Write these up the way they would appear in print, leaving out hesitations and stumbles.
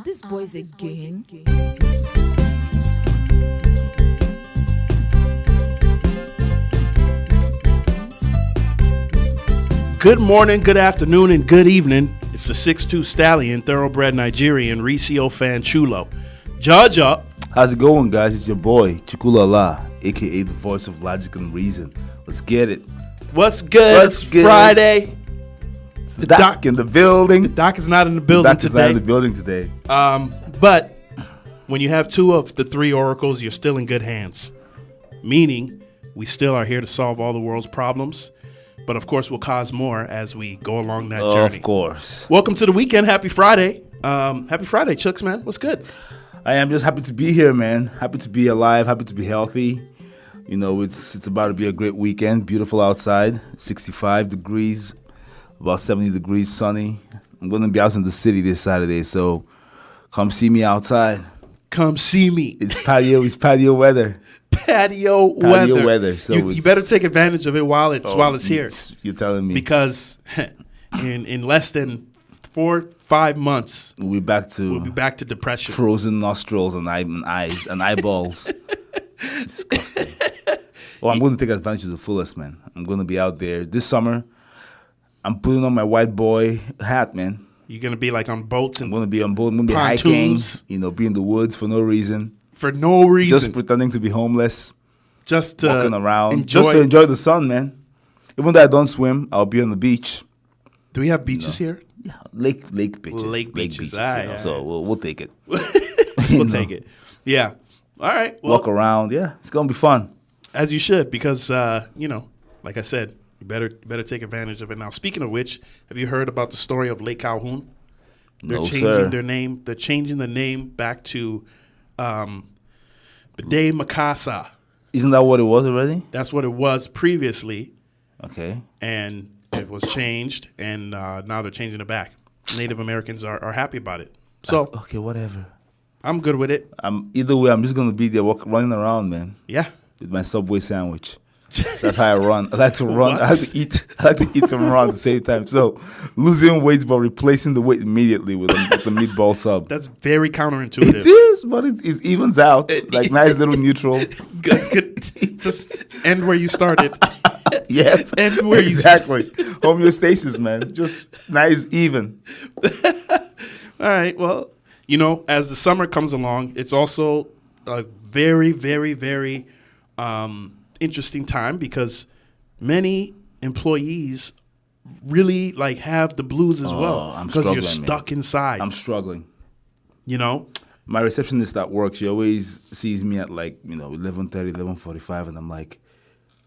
these boys again? Good morning, good afternoon, and good evening. It's the 6'2 Stallion, thoroughbred Nigerian, Ricio Fan Chulo. Judge up. How's it going, guys? It's your boy, Chukwulala, a.k.a. the voice of logic and reason. Let's get it. What's good? What's It's good? Friday. It's the doc in the building. The doc is not in the The building doc is today. not in the building today. But when you have two of the three oracles, you're still in good hands. Meaning, we still are here to solve all the world's problems. But of course, we'll cause more as we go along that journey. Of course. Welcome to the weekend. Happy Friday. Happy Friday, Chucks, man. What's good? I am just happy to be here, man. Happy to be alive. Happy to be healthy. You know, it's about to be a great weekend. Beautiful outside. 65 degrees. About 70 degrees sunny. I'm going to be out in the city this Saturday, so come see me outside. Come see me. It's patio weather. Patio weather. So you better take advantage of it while it's here. You're telling me. Because in less than 4-5 months, we'll be back to depression. Frozen nostrils and eyes and eyeballs. Disgusting. Oh, I'm going to take advantage of the fullest, man. I'm going to be out there this summer. I'm putting on my white boy hat, man. You're going to be like on boats and I'm going to be on boat. I'm going to be hiking, pontoons. be in the woods for no reason. For no reason. Just pretending to be homeless. Just walking around. Enjoy. Just to enjoy the sun, man. Even though I don't swim, I'll be on the beach. Do we have beaches here? Yeah, lake beaches. Lake beaches. So we'll take it. We'll take it. Yeah. All right. Well, walk around. Yeah, it's going to be fun. as you should, because like I said, you better take advantage of it. Now, speaking of which, have you heard about the story of Lake Calhoun? They're changing their name. They're changing the name back to Bede Makasa. Isn't that what it was already? That's what it was previously, Okay. and it was changed, and now they're changing it back. Native Americans are happy about it. So Okay, whatever. I'm good with it. Either way, I'm just gonna be there running around, man, Yeah. with my Subway sandwich. That's how I run. I like to run. What? I like to eat and run at the same time. So losing weight but replacing the weight immediately with the meatball sub. That's very counterintuitive. It is, but it evens out. Like nice little neutral. Good. Just end where you started. Yeah, And where you exactly. Homeostasis, man. Just nice, even. All right. Well, as the summer comes along, it's also a very, very, very interesting time because many employees really have the blues as well I'm because you're struggling, stuck inside. I'm struggling. My My receptionist at work, she always sees me at 11:30, 11:45, and I'm like,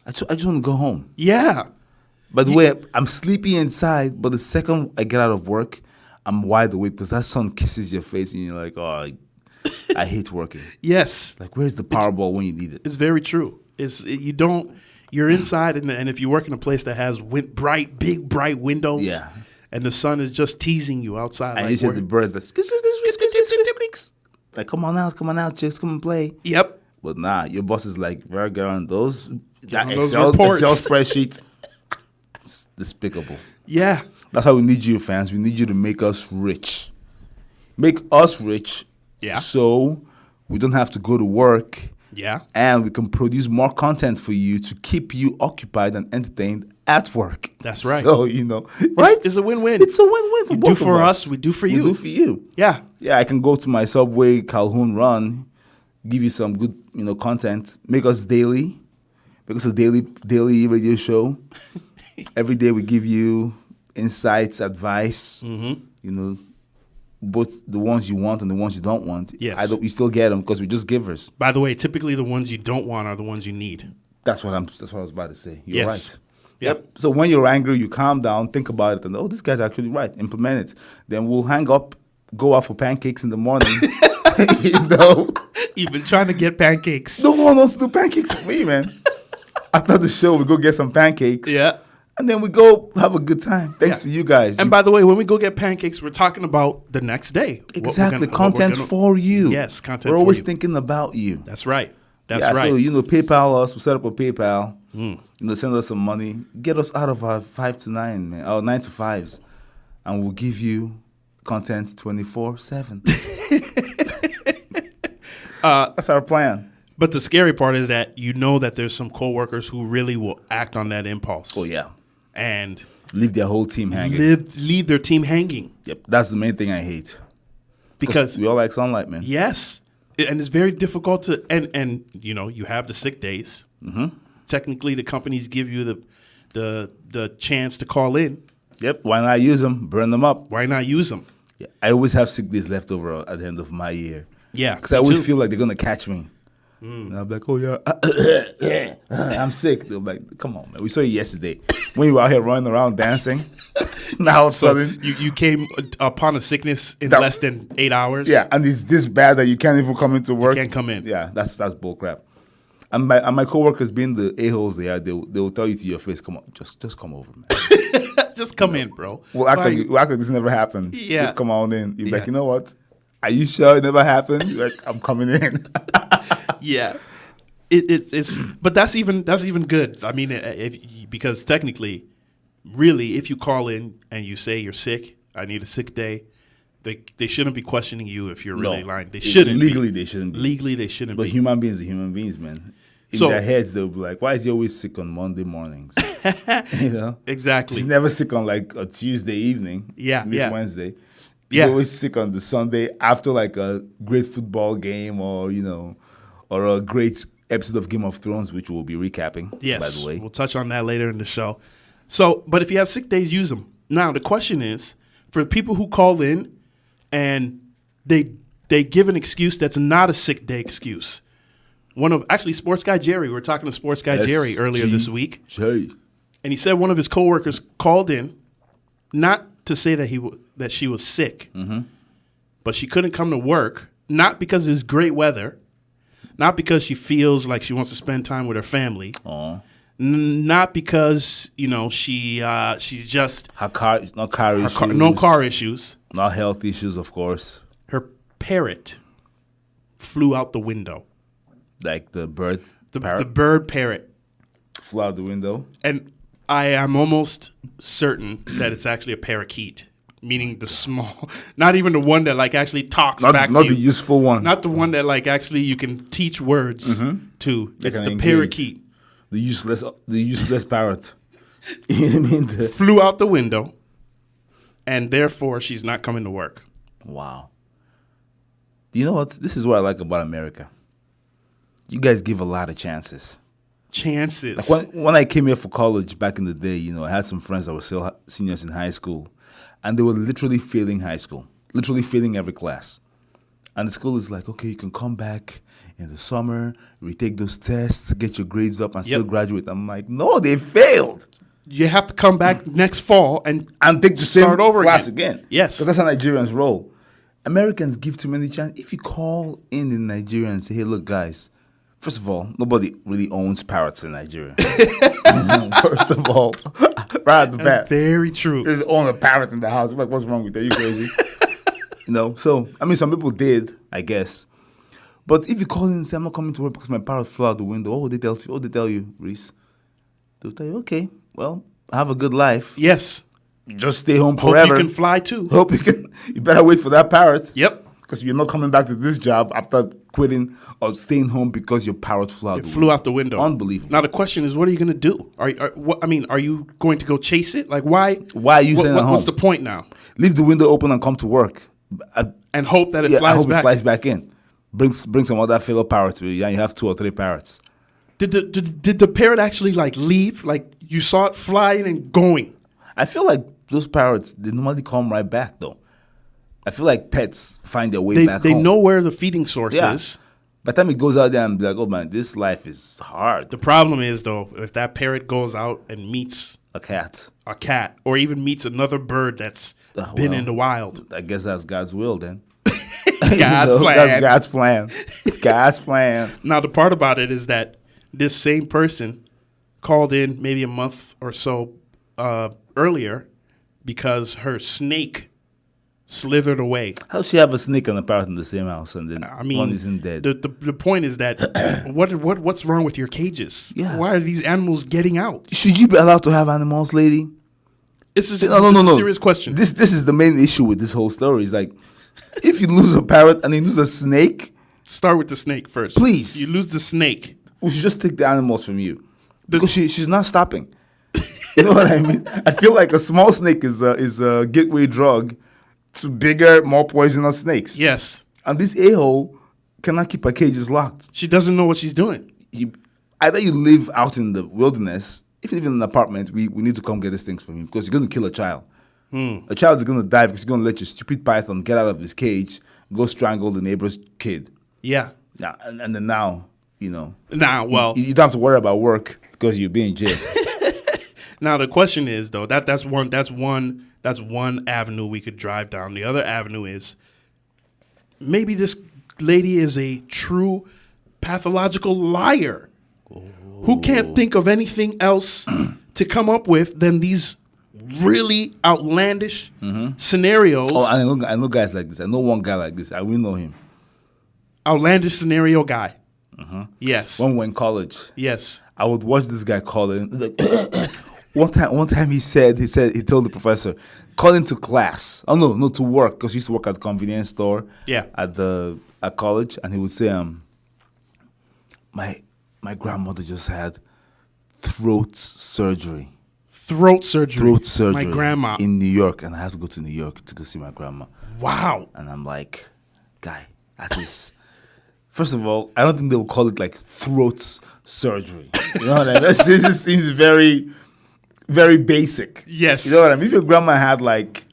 I just want to go home. Yeah. By the way, I'm sleepy inside, but the second I get out of work, I'm wide awake because that sun kisses your face and you're like, oh, I hate working. Yes. Like, where's the Powerball when you need it? It's very true. You're inside, and if you work in a place that has big bright windows, Yeah. and the sun is just teasing you outside. And you see the birds that like, come on out, chicks, come and play. Yep. But nah, your boss is like, very good on those those Excel reports. spreadsheets. It's despicable. Yeah. That's why we need you, fans. We need you to make us rich. Make us rich. Yeah. So we don't have to go to work. Yeah. And we can produce more content for you to keep you occupied and entertained at work. That's right. So, right? It's a win-win. It's a win-win for You both do for of us, we do for you. We do for you. Yeah. Yeah, I can go to my Subway Calhoun run, give you some good, content, make us a daily radio show. Every day we give you insights, advice, both the ones you want and the ones you don't want. Yes. You still get them because we're just givers. By the way, typically the ones you don't want are the ones you need. That's what I was about to say. You're Yes. right. Yep. So when you're angry, you calm down, think about it, and this guy's actually right. Implement it. Then we'll hang up, go out for pancakes in the morning. You've been trying to get pancakes. No one wants to do pancakes for me, man. After the show, we go get some pancakes. Yeah. And then we go have a good time. Thanks to you guys. And by the way, when we go get pancakes, we're talking about the next day. Exactly. Content for you. Yes, content for you. you. We're always thinking about you. That's right. That's right. right. So, PayPal us. We'll set up a PayPal. Send us some money. Get us out of our 5 to 9, man. Our 9 to 5s. And we'll give you content 24/7. That's our plan. But the scary part is that you know that there's some coworkers who really will act on that impulse. Oh yeah, And leave their whole team hanging. leave their team hanging. Yep, that's the main thing I hate. Because we all like sunlight, man. yes, and it's very difficult to and you know, you have the sick days. Mm-hmm. Technically, the companies give you the chance to call in. Yep. Why not use them? Burn them up. Why not use them? Yeah, I always have sick days left over at the end of my year. Yeah, Because I me always too. feel like they're gonna catch me. And I'm like, oh yeah, I'm sick. They're like, come on, man. We saw you yesterday when you were out here running around dancing. Now all of a So sudden, you came upon a sickness in That- less than 8 hours. yeah, and it's this bad that you can't even come into work. can't come in. Yeah, that's bull crap. And my coworkers, being the a-holes they are, they'll tell you to your face, come on, just come over, man. Just come in, bro. We'll act Fine. like this never happened. Yeah. Just come on in. You're Yeah. like, you know what? Are you sure it never happened? You're like, I'm coming in. Yeah, it's but that's even good. I mean, because technically, really, if you call in and you say you're sick, I need a sick day, they shouldn't be questioning you if you're really lying. They shouldn't. Legally, they shouldn't be. Legally, they shouldn't But be. human beings are human beings, man. In So- their heads, they'll be like, why is he always sick on Monday mornings? You know? Exactly. He's never sick on like a Tuesday evening. Yeah, Miss yeah. Wednesday. He's Yeah. always sick on the Sunday after like a great football game or, you know, or a great episode of Game of Thrones, which we'll be recapping, Yes, by the way. we'll touch on that later in the show. So, but if you have sick days, use them. Now, the question is, for people who call in and they give an excuse that's not a sick day excuse. Actually, Sports Guy Jerry, we were talking to Sports Guy Jerry earlier this week, SGJ. and he said one of his coworkers called in, not to say that that she was sick, but she couldn't come to work, not because it's great weather, not because she feels like she wants to spend time with her family, Aw. not because she's just No car issues. no car issues. No health issues, of course. Her parrot flew out the window. Like the bird The parrot bird parrot, flew out the window. and I am almost certain that it's actually a parakeet, meaning the small, not even the one that like actually talks back Not to the you. useful one. Not the one that like actually you can teach words to. It's can the engage. parakeet. The useless parrot. You know what I mean? Flew out the window, and therefore she's not coming to work. Wow. Do you know what? This is what I like about America. You guys give a lot of chances. Chances. When I came here for college back in the day, you know, I had some friends that were still seniors in high school, and they were literally failing high school, literally failing every class. And the school is like, okay, you can come back in the summer, retake those tests, get your grades up, and still Yep. graduate. I'm like, no, they failed. You have to come back next fall and And take the same Start over class again. again. Yes. Because that's how Nigerians roll. Americans give too many chances. If you call in Nigeria and say, hey, look, guys, first of all, nobody really owns parrots in Nigeria. First of all, right at the bat. that's very true. There's own a parrot in the house. Like, what's wrong with that? You crazy? You know, so, I mean, some people did, I guess. But if you call in and say, I'm not coming to work because my parrot flew out the window, what would they tell you, Reese? They'll tell you, okay, well, have a good life. Yes. Just stay home Hope forever. you can fly too. Hope you can. You better wait for that parrot. Yep. Because you're not coming back to this job after quitting or staying home because your parrot flew out. It flew out the window. Unbelievable. Now the question is, what are you going to do? Are you going to go chase it? Like, why? Why are you staying at What's home? the point now? Leave the window open and come to work. And hope that it I flies hope back. it flies back in. Bring some other fellow parrots with you, and you have 2 or 3 parrots. Did the parrot actually like leave? Like you saw it flying and going? I feel like those parrots, they normally come right back, though. I feel like pets find their way back They home. know where the feeding source Yeah. is. By the time it goes out there and be like, oh man, this life is hard. The problem is though, if that parrot goes out and meets A cat. a cat or even meets another bird that's been well. in the wild, I guess that's God's will then. God's plan. That's God's plan. It's God's plan. Now, the part about it is that this same person called in maybe a month or so earlier because her snake slithered away. How she have a snake and a parrot in the same house and then I mean, one isn't dead? The point is that what's wrong with your cages? Yeah. Why are these animals getting out? Should you be allowed to have animals, lady? It's a No. serious question. This is the main issue with this whole story. Is like If you lose a parrot and you lose a snake, Start with the snake first. Please. You lose the snake. we should just take the animals from you because she's not stopping. You know what I mean? I feel like a small snake is a gateway drug to bigger, more poisonous snakes. Yes. And this a-hole cannot keep her cages locked. She doesn't know what she's doing. Either you live out in the wilderness, if you live in an apartment, we need to come get these things from you because you're going to kill a child. A child is going to die because you're going to let your stupid python get out of his cage, go strangle the neighbor's kid. Yeah. Yeah, and then now, you know, Now, well, you don't have to worry about work because you'll be in jail. now the question is though, that's one avenue we could drive down. The other avenue is maybe this lady is a true pathological liar who can't think of anything else to come up with than these really outlandish scenarios. Oh, I know guys like this. I know one guy like this. I will know him. Outlandish scenario guy. Yes. When we were in college, Yes. I would watch this guy call in. One time he told the professor, call into class. Oh no, to work because he used to work at the convenience store. Yeah. At college, and he would say, my grandmother just had throat surgery. Throat surgery. Throat surgery. My grandma. in New York, and I have to go to New York to go see my grandma. Wow. And I'm like, guy, at least. First of all, I don't think they will call it like throat surgery. You know what I mean? It just seems very, very basic. Yes. You know what I mean? If your grandma had like,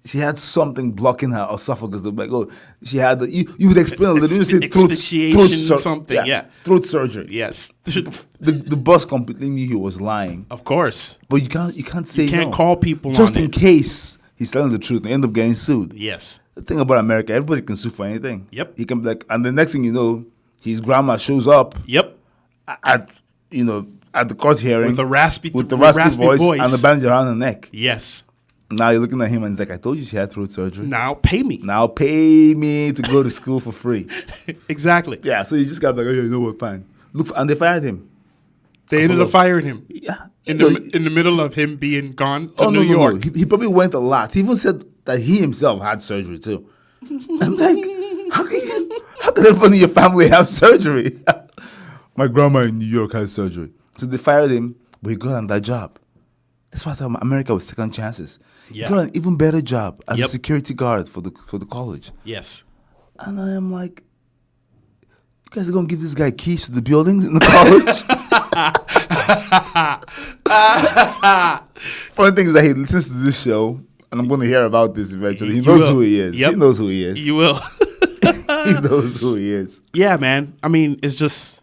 she had something blocking her esophagus, they'd be like, oh, she had, you would explain a little. You say Asphyxiation, something, yeah. Throat surgery. Yes. The boss completely knew he was lying. Of course. But you can't say You can't no. call people just on in it. case he's telling the truth and end up getting sued. Yes. The thing about America, everybody can sue for anything. Yep. He can be like, and the next thing you know, his grandma shows up Yep. at the court hearing With a raspy voice and the bandage around her neck. Yes. Now you're looking at him and he's like, I told you she had throat surgery. Now pay me. Now pay me to go to school for free. Exactly. Yeah, so you just gotta be like, oh, yeah, you know what, fine. And they fired him. They ended up firing him Yeah. in the middle of him being gone to Oh, New no. York. He probably went a lot. He even said that he himself had surgery too. I'm like, how can everyone in your family have surgery? My grandma in New York had surgery. So they fired him, but he got another job. That's why I thought America was second chances. Yeah. He got an even better job as Yep. a security guard for the college. Yes. And I am like, you guys are gonna give this guy keys to the buildings in the college? Funny thing is that he listens to this show, and I'm gonna hear about this eventually. He You knows will. who he is. Yep. He knows who he is. You will. He knows who he is. Yeah, man. I mean, it's just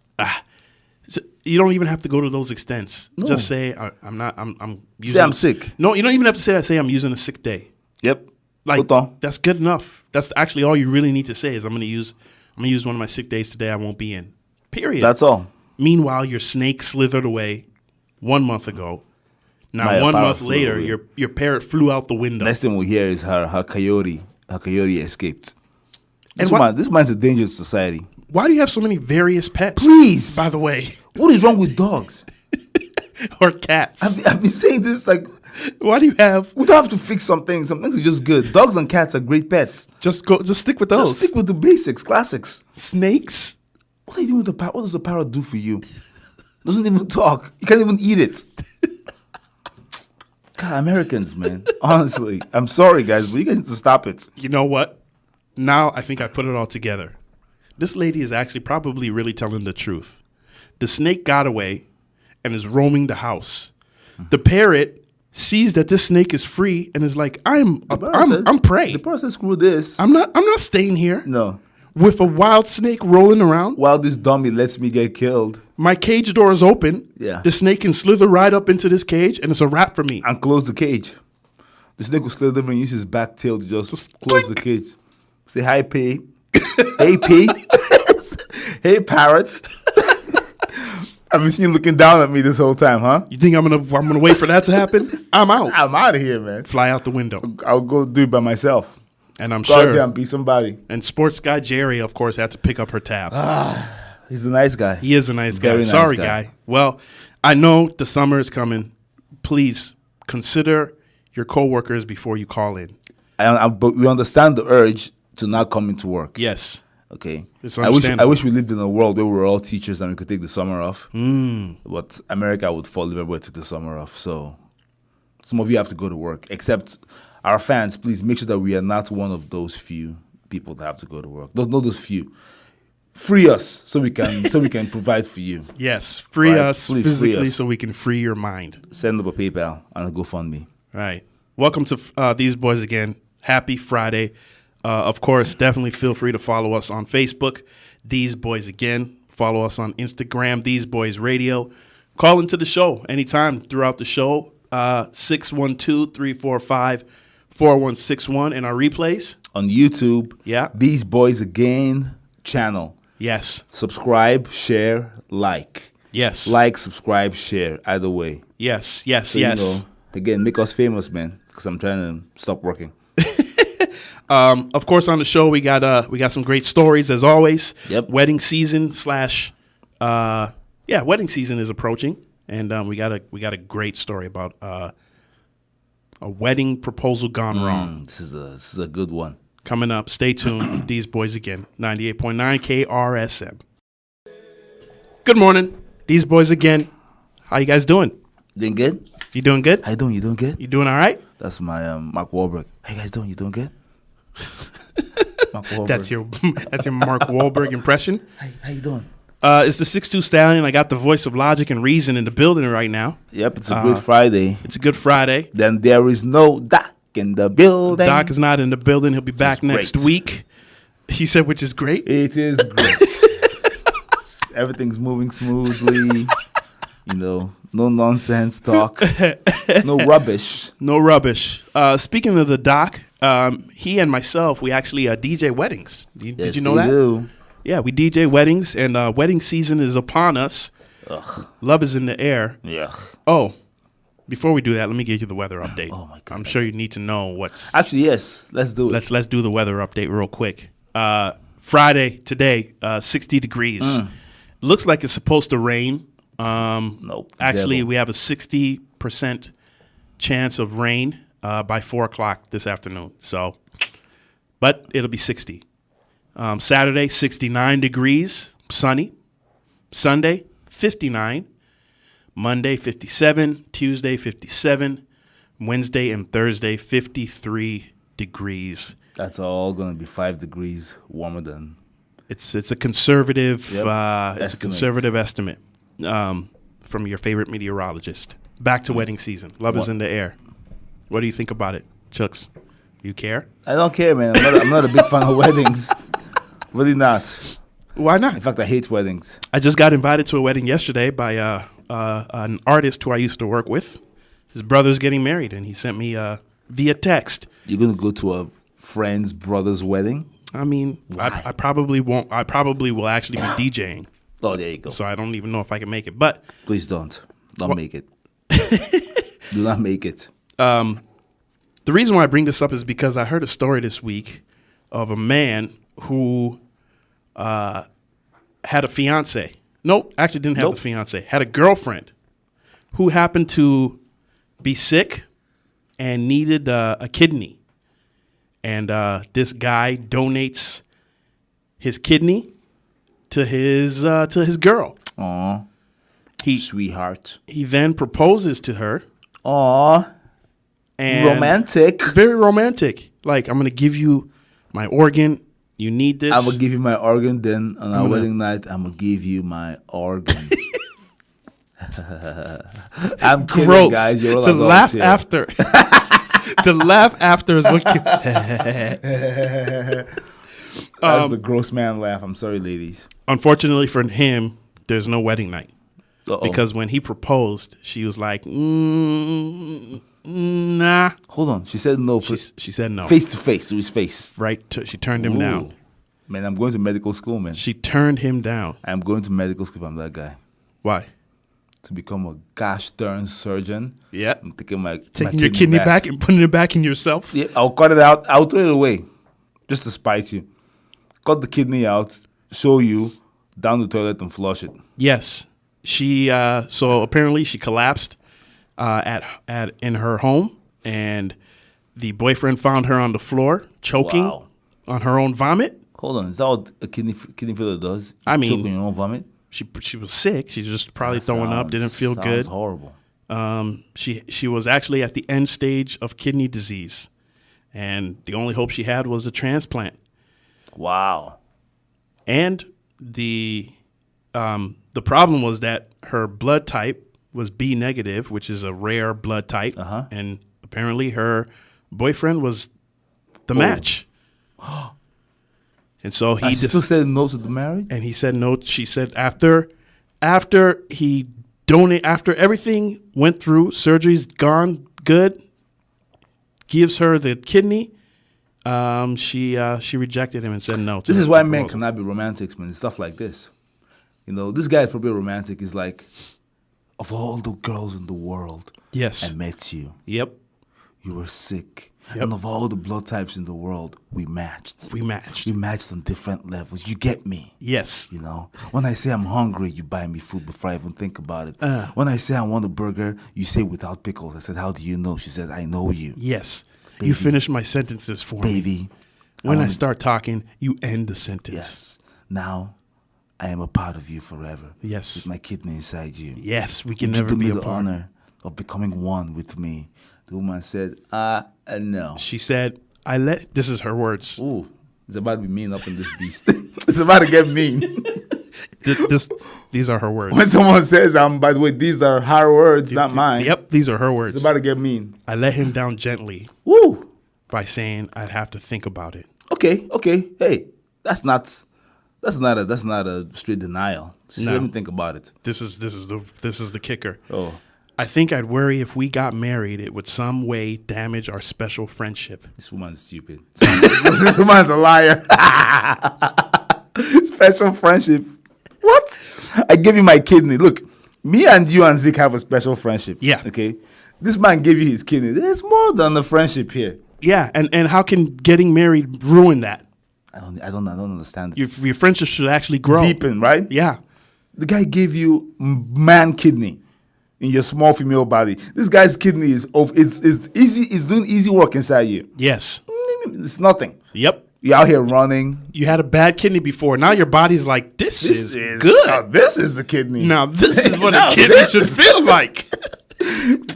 you don't even have to go to those extents. No. Just say I'm using Say I'm sick. No, you don't even have to say that. Say I'm using a sick day. Yep. Like Autant. that's good enough. That's actually all you really need to say is I'm gonna use one of my sick days today. I won't be in. Period. That's all. Meanwhile, your snake slithered away 1 month ago. Now My 1 parrot month flew later, away. your parrot flew out the window. Next thing we hear is her coyote. Her coyote escaped. And what- This man's a danger to society. Why do you have so many various pets? Please. By the way, What is wrong with dogs? or cats. I've been saying this like Why do you have we don't have to fix some things. Some things are just good. Dogs and cats are great pets. just stick with Just those stick with the basics, classics. snakes? What are you doing with the parrot? What does the parrot do for you? Doesn't even talk. You can't even eat it. God, Americans, man. Honestly, I'm sorry, guys, but you guys need to stop it. You know what? Now I think I put it all together. This lady is actually probably really telling the truth. The snake got away and is roaming the house. The parrot sees that this snake is free and is like, I'm prey. The parrot said, screw this. I'm not staying here No. with a wild snake rolling around. While this dummy lets me get killed My cage door is open. Yeah. The snake can slither right up into this cage and it's a wrap for me. and close the cage. The snake will slither and use his back tail to just close the cage. Say hi, P. Hey, P. Hey, parrot. I've been seeing you looking down at me this whole time, huh? You think I'm gonna wait for that to happen? I'm out. I'm out of here, man. Fly out the window. I'll go do it by myself. And I'm Go out there sure. and be somebody. And sports guy Jerry, of course, had to pick up her tab. He's a nice guy. He is a nice guy. Very nice Sorry, guy. guy. Well, I know the summer is coming. Please consider your coworkers before you call in. But we understand the urge to not come into work. Yes. Okay. It's I wish understandable. we lived in a world where we were all teachers and we could take the summer off. But America would fall if everybody took the summer off. So some of you have to go to work. Except our fans, please make sure that we are not one of those few people that have to go to work. Those few. Free us so we can provide for you. Yes. Free Right. us Please free physically us. so we can free your mind. Send up a PayPal and a GoFundMe. Right. Welcome to These Boys Again. Happy Friday. Of course, definitely feel free to follow us on Facebook, These Boys Again. Follow us on Instagram, These Boys Radio. Call into the show anytime throughout the show, 612-345-4161. And our replays, On YouTube, Yeah. These Boys Again channel. yes. Subscribe, share, like. Yes. Like, subscribe, share. Either way. Yes, yes, So, yes. Again, make us famous, man. Because I'm trying to stop working. Of course, on the show we got some great stories as always. Yep. Wedding season wedding season is approaching, and we got a great story about a wedding proposal gone wrong This is a good one. coming up. Stay tuned. These Boys Again, 98.9 KRSM. Good morning, These Boys Again. How you guys doing? Doing good? You doing good? How you doing? You doing good? You doing all right? That's my Mark Wahlberg. How you guys doing? You doing good? Mark Wahlberg. That's your Mark Wahlberg impression. How you doing? It's the 6'2" Stallion. I got the voice of logic and reason in the building right now. Yep, it's a good Friday. It's a good Friday. Then there is no Doc in the building. Doc is not in the building. He'll be back next great. week. He said, which is great. It is great. Everything's moving smoothly. No nonsense talk. No rubbish. No rubbish. Speaking of the Doc, he and myself, we actually DJ weddings. Did you know Yes, that? they do. Yeah, we DJ weddings, and wedding season is upon us. Ugh. Love is in the air. Yeah. Oh, before we do that, let me give you the weather update. Oh, my God. I'm sure you need to know what's. Actually, yes. Let's do it. Let's do the weather update real quick. Friday today, 60 degrees. Looks like it's supposed to rain. Nope. Actually, Devil. we have a 60% chance of rain by 4 o'clock this afternoon. So, but it'll be 60. Saturday, 69 degrees, sunny. Sunday, 59. Monday, 57. Tuesday, 57. Wednesday and Thursday, 53 degrees. That's all going to be 5 degrees warmer than. It's a conservative Yep. Estimate. estimate from your favorite meteorologist. Back to wedding season. Love is What? in the air. What do you think about it, Chucks? You care? I don't care, man. I'm not a big fan of weddings. Really not. Why In not? fact, I hate weddings. I just got invited to a wedding yesterday by an artist who I used to work with. His brother's getting married, and he sent me via text. You're going to go to a friend's brother's wedding? I mean, Why? I probably won't. I probably will actually be DJing, Oh, there you go. so I don't even know if I can make it. But Please don't. Don't make it. Do not make it. the reason why I bring this up is because I heard a story this week of a man who had a fiance. Nope, actually didn't have Nope. the fiance. Had a girlfriend who happened to be sick and needed a kidney. And this guy donates his kidney to his girl. Aw, He sweetheart. he then proposes to her. Aw, And romantic. Very romantic. Like, I'm gonna give you my organ. You need this. I'm going to give you my organ, then on our gonna- wedding night, I'm going to give you my organ. I'm kidding, Gross. guys. You're all The adults laugh here. after. The laugh after is what. That's the gross man laugh. I'm sorry, ladies. Unfortunately for him, there's no wedding night Uh-oh. because when he proposed, she was like, "Nah." Hold on. She said no. She said no. Face to face, to his face. Right? She turned him down. Ooh. Man, I'm going to medical school, man. She turned him down. I'm going to medical school if I'm that guy. Why? To become a gosh darn surgeon. Yeah. I'm taking my Taking your kidney back and putting it back in yourself. Yeah, I'll cut it out. I'll throw it away. Just to spite you. Cut the kidney out, show you, down the toilet and flush it. Yes. She so apparently she collapsed in her home, and The boyfriend found her on the floor, choking Wow. on her own vomit. Hold on, is that what a kidney failure does? I mean- choking your own vomit. She was sick. She was just probably throwing up, didn't feel sounds good. Horrible. She was actually at the end stage of kidney disease, and the only hope she had was a transplant. Wow. And the problem was that her blood type was B negative, which is a rare blood type, and apparently her boyfriend was the match. And so She still said no to the marriage. and he said no. She said after everything went through, surgery's gone good, gives her the kidney. She rejected him and said no. This is why men cannot be romantics, man. It's stuff like this. You know, this guy is probably romantic. He's like, of all the girls in the world, Yes. I met you. Yep. You were sick. Yep. And of all the blood types in the world, we matched. We matched. We matched on different levels. You get me. Yes. You know, when I say I'm hungry, you buy me food before I even think about it. When I say I want a burger, you say without pickles. I said, how do you know? She said, I know you. Yes. Baby. You finish my sentences for me. Baby. When I wanna- start talking, you end the sentence. Yes. Now, I am a part of you forever. Yes. With my kidney inside you. Yes, we can Would you never do be me apart. the honor of becoming one with me? The woman said, no. She said, this is her words. Ooh, it's about to be mean up in this beast. It's about to get mean. These are her words. When someone says, by the way, these are her words, not mine. Yep, these are her words. It's about to get mean. I let him down gently Woo. by saying I'd have to think about it. Okay. Hey, that's not a straight denial. Just No. let me think about it. This is the kicker. Oh. I think I'd worry if we got married, it would some way damage our special friendship. This woman's stupid. This woman's a liar. Special friendship. What? I gave you my kidney. Look, me and you and Zeke have a special friendship. Yeah. Okay. This man gave you his kidney. There's more than a friendship here. Yeah, and how can getting married ruin that? I don't understand. It. Your friendship should actually grow. Deepen, right? Yeah. The guy gave you man kidney in your small female body. This guy's kidney is it's easy. It's doing easy work inside you. Yes. It's nothing. Yep. You're out here running. You had a bad kidney before. Now your body's like, this is good. Now this is the kidney. Now this is what Now a kidney this should is- feel like.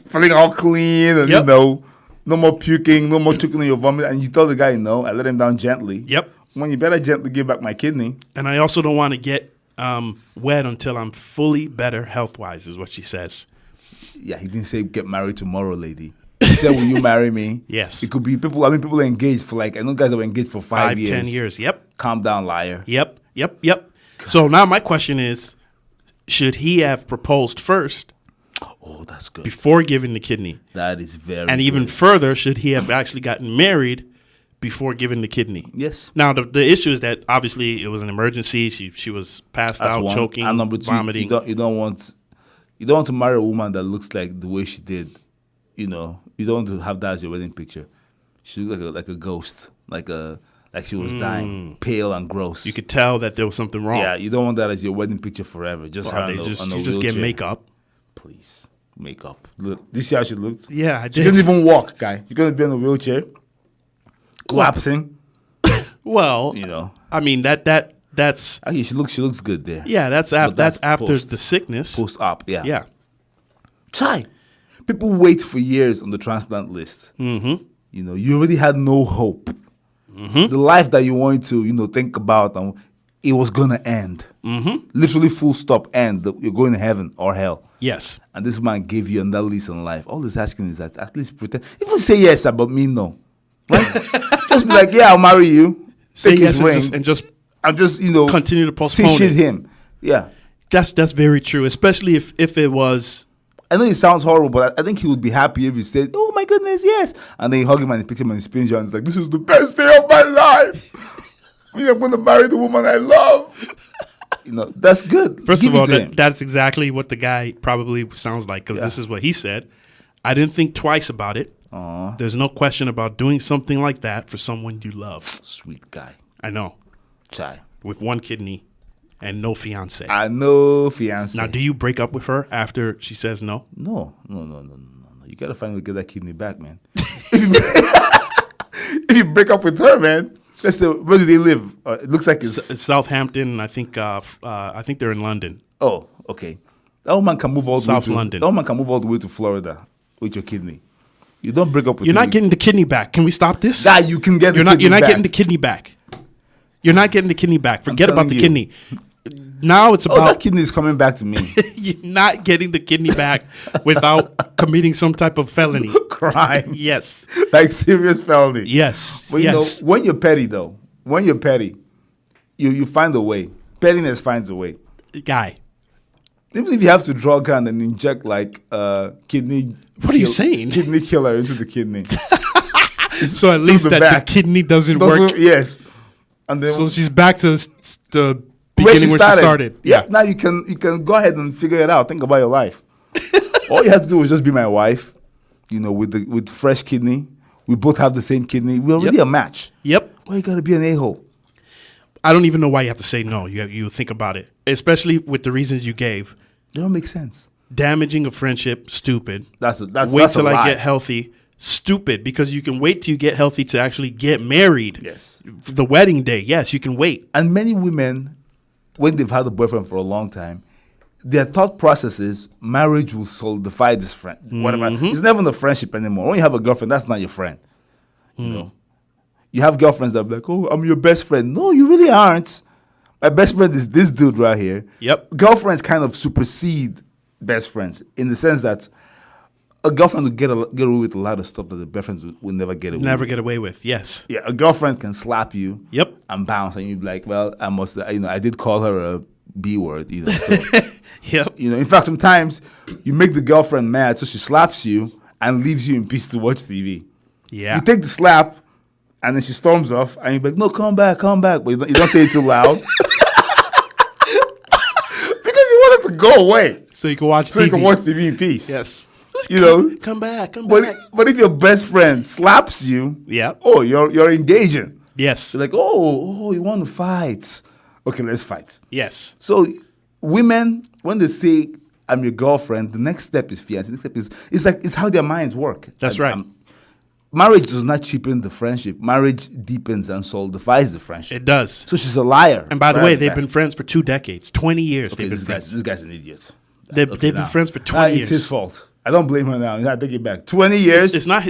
Feeling all clean and Yep. no more puking, no more choking on your vomit. And you tell the guy no. I let him down gently. Yep. When you better gently give back my kidney. And I also don't want to get wed until I'm fully better health-wise, is what she says. Yeah, he didn't say get married tomorrow, lady. He said, will you marry me? Yes. It could be people. I mean, people are engaged for I know guys that were engaged for 5 years. 10 years. Yep. Calm down, liar. Yep. So now my question is, should he have proposed first Oh, that's good. before giving the kidney? That is very And even good. further, should he have actually gotten married before giving the kidney? Yes. Now, the issue is that obviously it was an emergency. She was passed That's out, one. choking, And number two, vomiting. you don't want to marry a woman that looks like the way she did. You know, you don't want to have that as your wedding picture. She looked like a ghost, like she was dying, pale and gross. You could tell that there was something wrong. Yeah, you don't want that as your wedding picture forever. Just Or her they on a just wheelchair. get makeup. Please, makeup. Look, do you see how she looked? Yeah, I She did. couldn't even walk, guy. You're gonna be in a wheelchair, collapsing. Well, You know, I mean that's actually, she looks good there. yeah, that's But that's after post. the sickness. Post op, yeah. Yeah. Chai. People wait for years on the transplant list. Mm-hmm. You know, you already had no hope. Mm-hmm. The life that you wanted to, think about, it was gonna end. Mm-hmm. Literally, full stop, end. You're going to heaven or hell. Yes. And this man gave you another lease on life. All he's asking is that at least pretend. Even say yes about me, no. Right? Just be like, yeah, I'll marry you. Say Take yes his ring. and just and just continue to postpone shit it. him. Yeah. that's very true, especially if it was I know it sounds horrible, but I think he would be happy if he said, "Oh my goodness, yes!" And then you hug him and you picture him and he spins you and it's like, "This is the best day of my life. I'm going to marry the woman I love." That's good. First Give of it all, to him. that's exactly what the guy probably sounds like, because this is what he said. I didn't think twice about it. There's no question about doing something like that for someone you love. Sweet guy, I know. Chai. With one kidney and no fiance. I know, fiance. Now, do you break up with her after she says no? No. You gotta find a way to get that kidney back, man. If you if you break up with her, man, let's say, where do they live? It looks like it's Southampton. I think they're in London. oh, okay. That woman can move all the South way to London. That woman can move all the way to Florida with your kidney. You don't break up with You're me. not getting the kidney back. Can we stop this? That you can get. You're the not. kidney You're not back. getting the kidney back. You're not getting the kidney back. Forget about the telling you. kidney. Now it's Oh, that about kidney is coming back to me. you're not getting the kidney back without committing some type of felony. Crime. Yes. Like serious felony. Yes. But yes. you know, when you're petty though, when you're petty, you find a way. Pettiness finds a way. Guy. Even if you have to draw gun and inject like kidney. What are you saying? Kidney killer into the kidney. So at least the that back. the kidney doesn't Doesn't- work. Yes. And then So she's back to the where beginning where she started. Yeah. Now you can go ahead and figure it out. Think about your life. All you have to do is just be my wife. You know, with fresh kidney. We both have the same kidney. We're already Yep. a match. Yep. Why you gotta be an a-hole? I don't even know why you have to say no. You think about it, especially with the reasons you gave. They don't make sense. Damaging a friendship, stupid. That's Wait that's till a I lie. get healthy, stupid. Because you can wait till you get healthy to actually get married. Yes. The wedding day, yes, you can wait. And many women, when they've had a boyfriend for a long time, their thought process is marriage will solidify this friend. Whatever. It's never a friendship anymore. When you have a girlfriend, that's not your friend. You know. You have girlfriends that be like, "Oh, I'm your best friend." No, you really aren't. My best friend is this dude right here. Yep. Girlfriends kind of supersede best friends in the sense that a girlfriend will get away with a lot of stuff that the best friends will never get away Never with. get away with. Yes. Yeah, a girlfriend can slap you. Yep. And bounce, and you'd be like, "Well, I must, I did call her a B word, either." So, Yep. in fact, sometimes you make the girlfriend mad, so she slaps you and leaves you in peace to watch TV. Yeah. You take the slap, and then she storms off, and you're like, "No, come back," but you don't say it too loud because you want it to go away, So you can watch so TV. you can watch TV in peace. Yes. You know. Come back. Come But back. but if your best friend slaps you, Yeah. oh, you're engaging. Yes. You're like, oh, you want to fight? Okay, let's fight. Yes. So women, when they say I'm your girlfriend, the next step is fiancé. The next step is like it's how their minds work. That's And, right. marriage does not cheapen the friendship. Marriage deepens and solidifies the friendship. It does. So she's a liar. And by the right way, off they've bat. been friends for 2 decades, 20 years. Okay, They've been this friends. guy's an idiot. They've been now. friends for 20 It's years. his fault. I don't blame her now. I take it back. 20 years. It's not.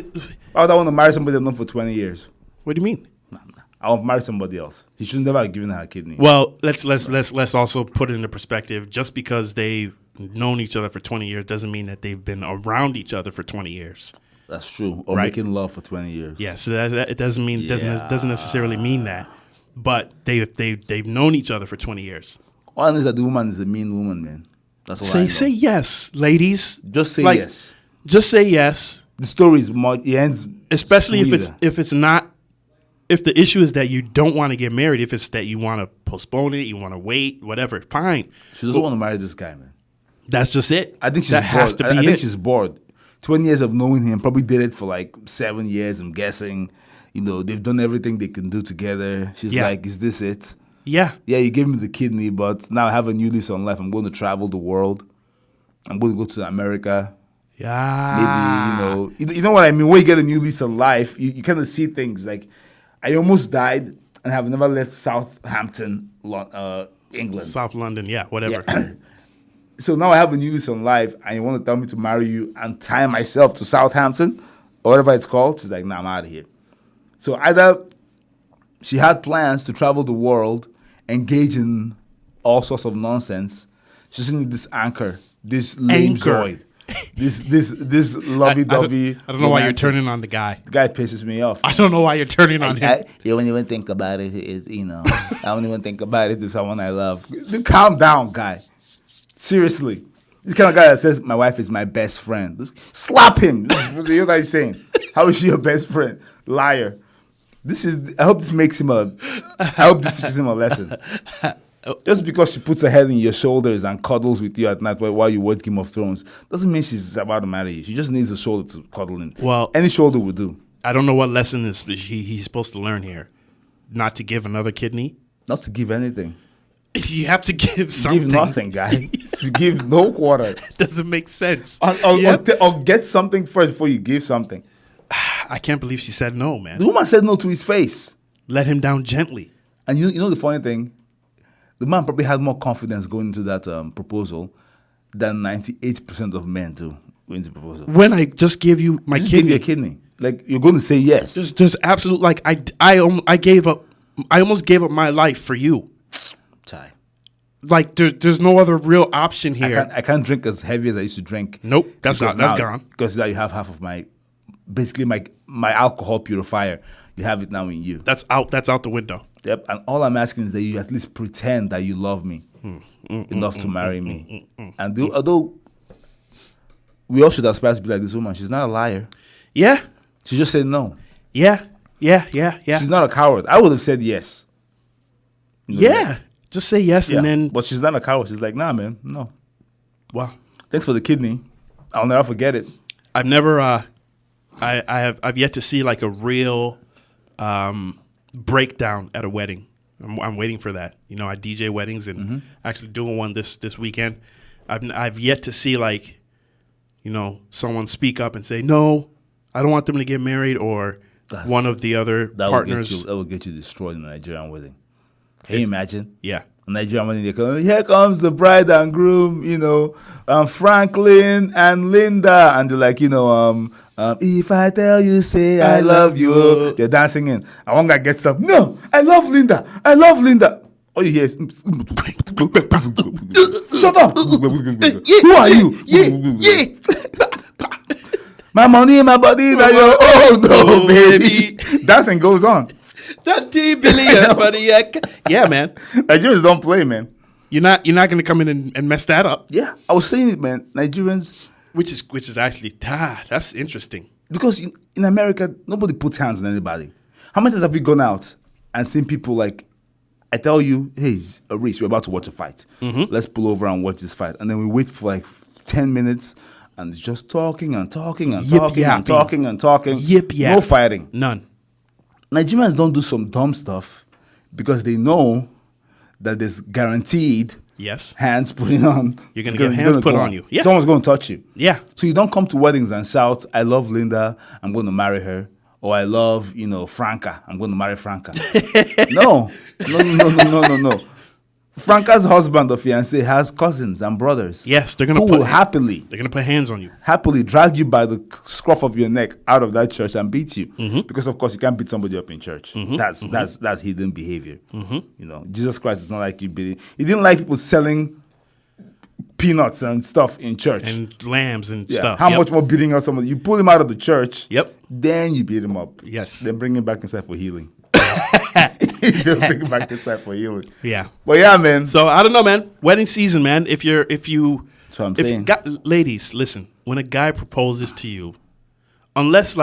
Why would I want to marry somebody I've known for 20 years? What do you mean? I want to marry somebody else. He should never have given her a kidney. Well, let's also put it into perspective. Just because they've known each other for 20 years doesn't mean that they've been around each other for 20 years. That's true. Or Right. making love for 20 years. Yeah, so it doesn't mean Yeah. doesn't necessarily mean that. But they've known each other for 20 years. All I know is that the woman is a mean woman, man. That's all I know. Say yes, ladies. Just say Like, yes. Just say yes. The story is much. It ends, Especially sweeter. if it's not, if the issue is that you don't want to get married, if it's that you want to postpone it, you want to wait, whatever, fine. She doesn't want to marry this guy, man. That's just it. I think she's that bored. has to be I think it. she's bored. 20 years of knowing him, probably did it for like 7 years. I'm guessing. They've done everything they can do together. She's Yeah. like, "Is this it? Yeah, Yeah, you gave me the kidney, but now I have a new lease on life. I'm going to travel the world. I'm going to go to America. yeah. Maybe, you know what I mean? When you get a new lease on life, you kind of see things like, I almost died and have never left Southampton, England. South London, yeah, whatever. Yeah. So now I have a new lease on life, and you want to tell me to marry you and tie myself to Southampton, or whatever it's called? She's like, "Nah, I'm out of here." So either she had plans to travel the world, engage in all sorts of nonsense. She just needed this anchor, this lame Anchor. Zoid, this lovey-dovey. I don't know why you're romantic- turning on the guy. The guy pisses me off. I don't know why you're turning on him. You won't even think about it. I don't even think about it to someone I love. Calm down, guy. Seriously. This kind of guy that says, my wife is my best friend. Just slap him. What are you guys saying? How is she your best friend? Liar. I hope this makes him I hope this teaches him a lesson. Just because she puts her head in your shoulders and cuddles with you at night while you watch Game of Thrones doesn't mean she's about to marry you. She just needs a shoulder to cuddle in. Well- any shoulder would do. I don't know what lesson he's supposed to learn here. Not to give another kidney. Not to give anything. You have to give something. Give nothing, guy. Just give no quarter. Doesn't make sense. Or Yep. or get something first before you give something. I can't believe she said no, man. The woman said no to his face. Let him down gently. And you know the funny thing? The man probably had more confidence going into that proposal than 98% of men do going into proposal. When I just gave you my Just give you kidney, a kidney. Like, you're going to say yes. there's absolute, like, I gave up, I almost gave up my life for you. Chai. Like, there's no other real option here. I can't drink as heavy as I used to drink. Nope, that's Because gone. Because now you have half of basically my alcohol purifier. You have it now in you. That's out the window. Yep. And all I'm asking is that you at least pretend that you love me enough to marry me. And although we all should aspire to be like this woman, she's not a liar. Yeah, She just said no. yeah. She's not a coward. I would have said yes. Yeah, just say yes, Yeah. and then, But she's not a coward. She's like, nah, man, no. well, Thanks for the kidney. I'll never forget it. I've never, I've yet to see like a real breakdown at a wedding. I'm waiting for that. You know, I DJ weddings and actually doing one this weekend. I've yet to see like, you know, someone speak up and say, no, I don't want them to get married, or one of the other partners. That will get you destroyed in a Nigerian wedding. Can you imagine? Yeah. A Nigerian wedding, they come, here comes the bride and groom, you know, Franklin and Linda. And they're like, you know, if I tell you, say I love you. They're dancing in. And one guy gets up, no, I love Linda. I love Linda. All you hear is, shut up. Who are you? My money, my body, now you're, oh no, baby. Dancing goes on. That $10 billion, buddy. Yeah, man. Nigerians don't play, man. You're not going to come in and mess that up. Yeah, I was saying it, man. Nigerians, Which is actually that's interesting. because in America, nobody puts hands on anybody. How many times have you gone out and seen people like, I tell you, hey, Reese, we're about to watch a fight. Let's pull over and watch this fight. And then we wait for like 10 minutes and it's just talking and talking and talking and talking and talking. Yip-yap. No fighting. None. Nigerians don't do some dumb stuff because they know that there's guaranteed Yes. hands putting on. You're gonna get hands put on you. Yeah. Someone's going to touch you. Yeah. So you don't come to weddings and shout, I love Linda, I'm going to marry her. Or I love, Franca, I'm going to marry Franca. No. Franca's husband or fiancé has cousins and brothers. Yes, they're gonna who put will happily put hands on you. drag you by the scruff of your neck out of that church and beat you. Because of course you can't beat somebody up in church. That's hidden behavior. Jesus Christ is not like you beating. He didn't like people selling peanuts and stuff in church. And lambs and Yeah. stuff. How Yep. much more beating up somebody? You pull him out of the church. Yep. Then you beat him up. Yes. Then bring him back inside for healing. Then bring him back inside for healing. Yeah. But yeah, man. So I don't know, man. Wedding season, man. If you That's what I'm saying. ladies, listen. When a guy proposes to you, unless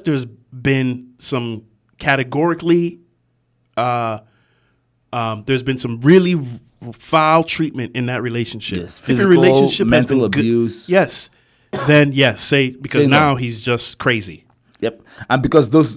there's been some categorically, there's been some really foul treatment in that relationship. Yes, if your physical, relationship has mental been abuse. good, yes, then yes, because Say no. now he's just crazy. Yep. And because those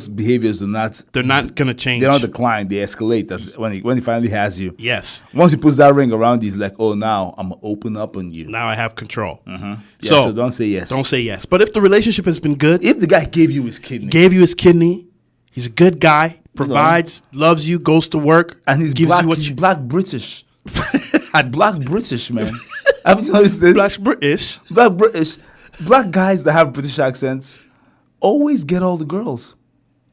behaviors They're not gonna change. they don't decline, they escalate. That's when he finally has you. Yes. Once he puts that ring around you, he's like, oh, now I'm gonna open up on you. Now I have control. Yeah, so don't say yes. Don't say yes. But if the relationship has been good, If the guy gave you his kidney gave you his kidney, he's a good guy, provides, loves you, goes to work, and he's gives black, you what he's you black British. Black British, man. Haven't you noticed this? Black British. Black British. Black guys that have British accents always get all the girls.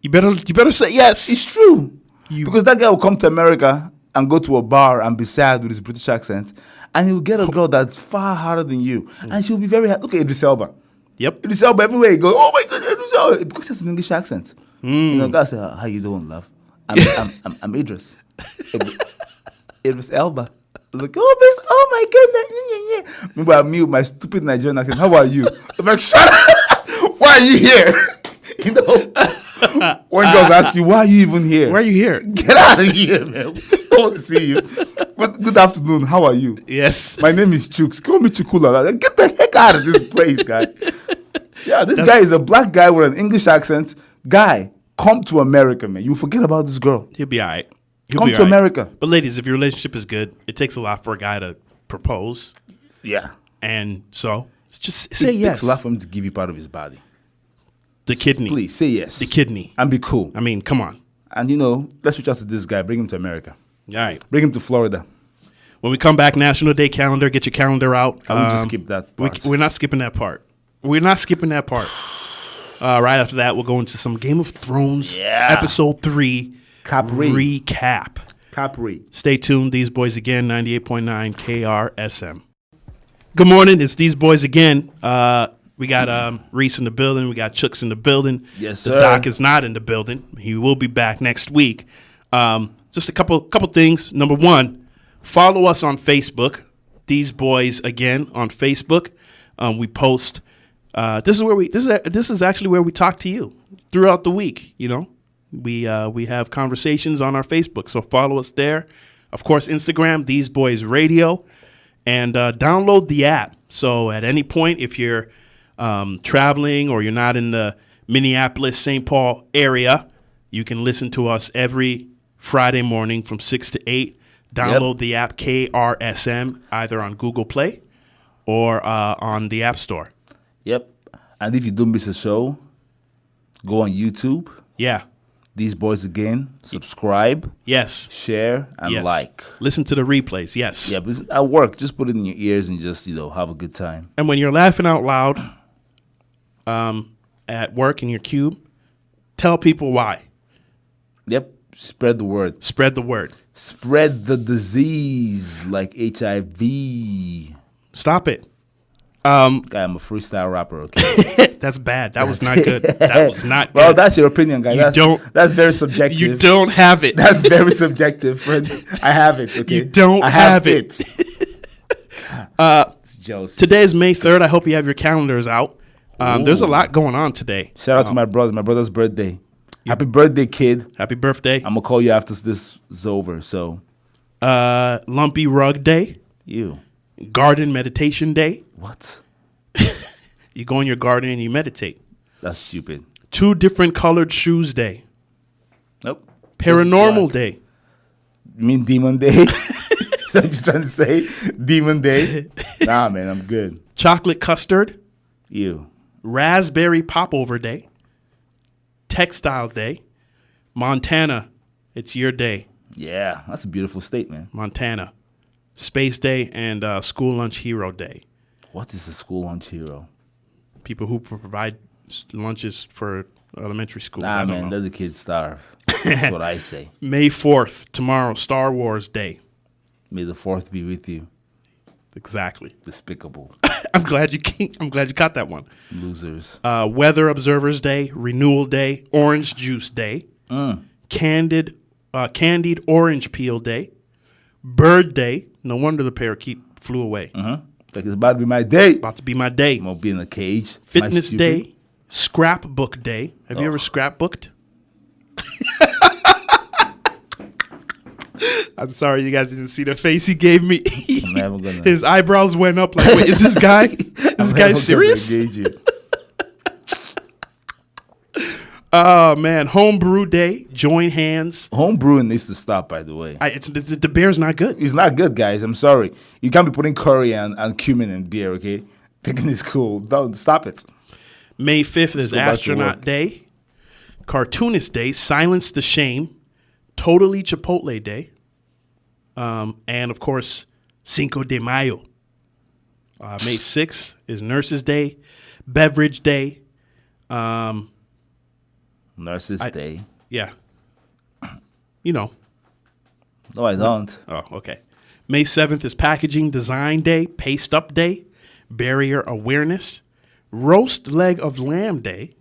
You better say yes. It's true. Because that guy will come to America and go to a bar and be sad with his British accent, and he'll get a girl that's far harder than you, and she'll be very happy. Look at Idris Elba. Yep. Idris Elba everywhere he goes, oh my God, Idris Elba, because it's an English accent. Guys say, how you doing, love? I'm Idris. Idris Elba. Like, oh my goodness. Meanwhile, me with my stupid Nigerian accent, how are you? I'm like, shut up. Why are you here? When girls ask you, why are you even here? Why are you here? Get out of here, man. I want to see you. Good afternoon. How are you? Yes. My name is Chooks. Call me Chukula. Get the heck out of this place, guy. Yeah, this guy is a black guy with an English accent. Guy, come to America, man. You forget about this girl. He'll be all right. Come to America. But ladies, if your relationship is good, it takes a lot for a guy to propose. Yeah. And so just say It yes. takes a lot for him to give you part of his body. The kidney. Please say yes. The kidney. And be cool. I mean, come on. And let's reach out to this guy. Bring him to America. All right. Bring him to Florida. When we come back, National Day calendar. Get your calendar out. I would just skip that part. We're not skipping that part. We're not skipping that part. Right after that, we'll go into some Game of Thrones episode 3 recap. Capri. Stay tuned. These boys again. 98.9 KRSM. Good morning. It's these boys again. We got Reese in the building. We got Chooks in the building. Yes, the sir. Doc is not in the building. He will be back next week. Just a couple things. Number one, follow us on Facebook. These boys again on Facebook. We post. This is actually where we talk to you throughout the week. We have conversations on our Facebook. So follow us there. Of course, Instagram. These Boys Radio, and download the app. So at any point, if you're traveling or you're not in the Minneapolis, St. Paul area, you can listen to us every Friday morning from 6 to 8. Download the app KRSM either on Google Play or on the App Store. Yep. And if you do miss a show, go on YouTube. Yeah. These boys again. Subscribe. Yes. Share and like. Listen to the replays. Yes. Yeah, but at work, just put it in your ears and just have a good time. And when you're laughing out loud at work in your cube, tell people why. Yep. Spread the word. Spread the word. Spread the disease like HIV. Stop it. Guy, I'm a freestyle rapper, okay? That's bad. That was not good. That was not good. Well, that's your opinion, guy. That's very subjective. You don't have it. That's very subjective, friend. I have it, okay? You don't have it. It's jealousy. Today is May 3rd. I hope you have your calendars out. There's a lot going on today. Shout out to my brother. My brother's birthday. Happy birthday, kid. Happy birthday. I'm going to call you after this is over, so. Lumpy Rug Day. You. Garden Meditation Day. What? You go in your garden and you meditate. That's stupid. 2 different colored shoes day. Nope. Paranormal Day. You mean Demon Day? Is that what you're trying to say? Demon Day? Nah, man, I'm good. Chocolate Custard. You. Raspberry Popover Day. Textile Day. Montana. It's your day. Yeah, that's a beautiful state, man. Montana. Space Day and School Lunch Hero Day. What is a school lunch hero? People who provide lunches for elementary schools. Nah, man, let the kids starve. That's what I say. May 4th, tomorrow, Star Wars Day. May the 4th be with you. Exactly. Despicable. I'm glad you caught that one. Losers. Weather Observers Day, Renewal Day, Orange Juice Day, Candied Orange Peel Day, Bird Day. No wonder the parakeet flew away. Like it's about to be my day. About to be my day. I'm going to be in a cage. Fitness Day, Scrapbook Day. Have you ever scrapbooked? I'm sorry you guys didn't see the face he gave me. His eyebrows went up like, wait, is this guy serious? Oh, man. Homebrew Day, Join Hands. Homebrewing needs to stop, by the way. The beer's not good. It's not good, guys. I'm sorry. You can't be putting curry and cumin in beer, okay? Thinking it's cool. Don't stop it. May 5th is Astronaut Day, Cartoonist Day, Silence the Shame, Totally Chipotle Day, and, of course, Cinco de Mayo. May 6th is Nurses Day, Beverage Day. Nurses Day. Yeah. You know. No, I don't. Oh, okay. May 7th is Packaging Design Day, Paste Up Day, Barrier Awareness, Roast Leg of Lamb Day,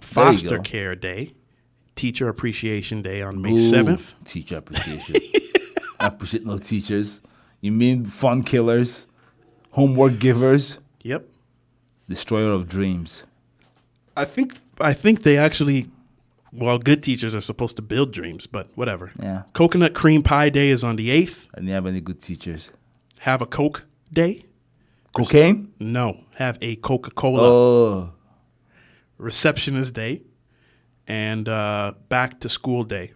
Foster Care Day, Teacher Appreciation Day on May 7th. Teacher Appreciation. I appreciate no teachers. You mean fun killers, homework givers? Yep. Destroyer of dreams. I think they actually, good teachers are supposed to build dreams, but whatever. Yeah. Coconut Cream Pie Day is on the 8th. I didn't have any good teachers. Have a Coke Day. Cocaine? No. Have a Coca-Cola. Oh. Receptionist Day. And Back to School Day.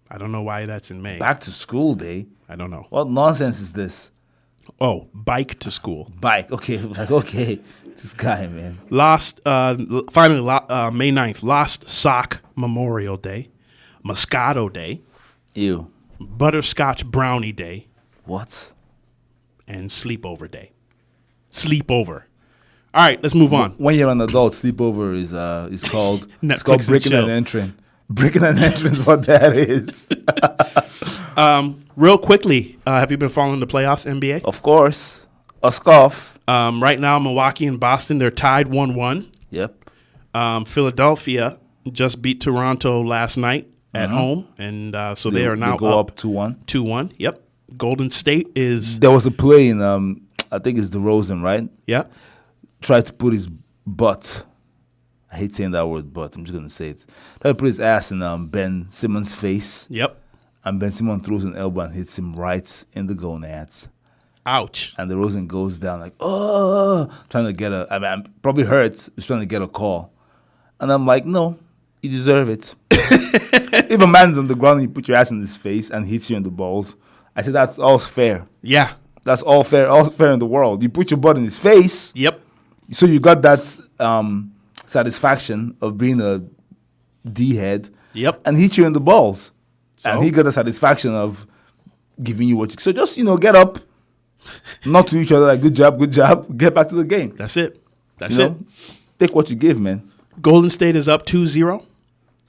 I don't know why that's in May. Back to School Day? I don't know. What nonsense is this? Oh, Bike to School. Bike. Okay. Okay. This guy, man. Finally, May 9th, Lost Sock Memorial Day, Moscato Day, Ew. Butterscotch Brownie Day, What? and Sleepover Day. Sleepover. All right, let's move on. When you're an adult, sleepover is called it's called Netflix and breaking chill. and entering. Breaking and entering is what that is. Real quickly, have you been following the playoffs, NBA? Of course. A scoff. Right now, Milwaukee and Boston, they're tied 1-1. Yep. Philadelphia just beat Toronto last night at home, and so they are now go up 2-1. 2-1. Yep. Golden State is There was a play in I think it's DeRozan, right? yep. Tried to put his butt. I hate saying that word, but I'm just gonna say it. Tried to put his ass in Ben Simmons' face, Yep. and Ben Simmons throws an elbow and hits him right in the gonads. Ouch. And DeRozan goes down like, oh, trying to get I'm probably hurt. He's trying to get a call. And I'm like, no, you deserve it. If a man's on the ground and you put your ass in his face and hits you in the balls, I said that's all fair. Yeah. That's all fair in the world. You put your butt in his face, Yep. so you got that satisfaction of being a D-head, Yep. and hit you in the balls. So? And he got the satisfaction of giving you what you... So just, get up, not to each other like, good job, get back to the game. That's it. That's You it. know? Take what you give, man. Golden State is up 2-0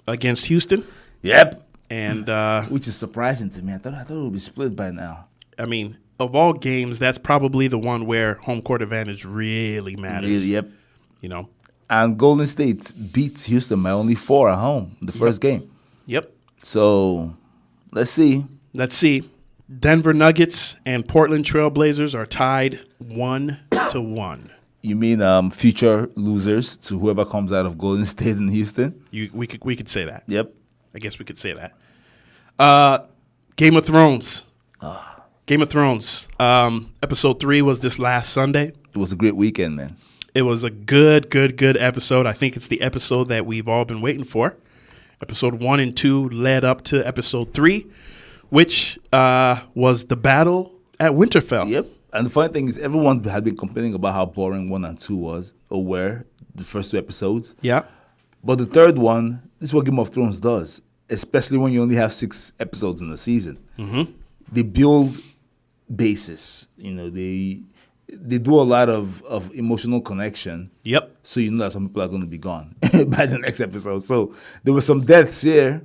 against Houston. Yep. And, Which is surprising to me. I thought it would be split by now. I mean, of all games, that's probably the one where home court advantage really matters. Yep. You know? And Golden State beats Houston by only 4 at home the first game. Yep. So, let's see. Let's see. Denver Nuggets and Portland Trailblazers are tied 1-1. You mean future losers to whoever comes out of Golden State and Houston? We could say that. Yep. I guess we could say that. Game of Thrones. Game of Thrones. Episode 3 was this last Sunday. It was a great weekend, man. It was a good episode. I think it's the episode that we've all been waiting for. Episode 1 and 2 led up to episode 3, which was the battle at Winterfell. Yep. And the funny thing is, everyone had been complaining about how boring 1 and 2 was, or were, the first 2 episodes. Yeah. But the third one, this is what Game of Thrones does, especially when you only have 6 episodes in the season. Mm-hmm. They build bases. They do a lot of emotional connection. Yep. So you know that some people are going to be gone by the next episode. So there were some deaths here.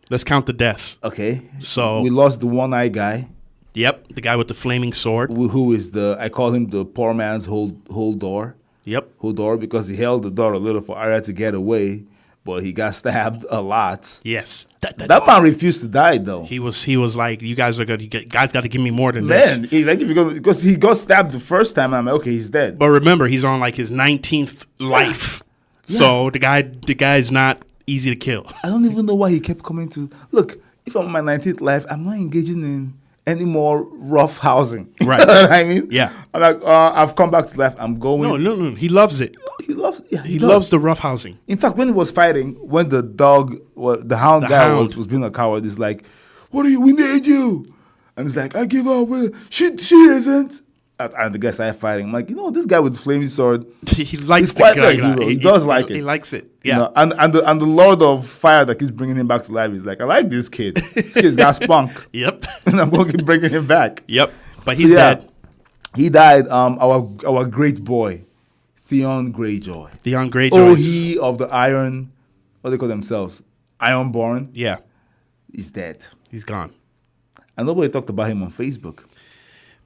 Let's count the deaths. Okay. So we lost the one-eyed guy. Yep. The guy with the flaming sword. Who is I call him the poor man's whole door. Yep. Whole door, because he held the door a little for Arya to get away, but he got stabbed a lot. Yes. That man refused to die, though. He was like, you guys are good. Guys got to give me more than this. Man, because he got stabbed the first time, and I'm like, okay, he's dead. But remember, he's on like his 19th life. Yeah. So the guy's not easy to kill. I don't even know why he kept coming to... Look, if I'm on my 19th life, I'm not engaging in any more rough housing. Right. You know what I mean? Yeah. I'm like, I've come back to life. I'm going... No. He loves it. He loves... Yeah, He does. loves the rough housing. In fact, when he was fighting, when the hound guy was being a coward, he's like, "What are you? We need you." And he's like, "I give up. She isn't." And the guy started fighting. I'm like, this guy with the flaming sword, He likes he's the quite guy. a hero. He does like it. He likes it. Yeah. And the Lord of Fire that keeps bringing him back to life is like, I like this kid. This kid's got spunk. Yep. And I'm going to keep bringing him back. Yep. But So, he's yeah, dead. He died. Our great boy, Theon Greyjoy. Theon Greyjoy. Oh, he of the Iron, what do they call themselves? Ironborn. Yeah. Is dead. He's gone. And nobody talked about him on Facebook.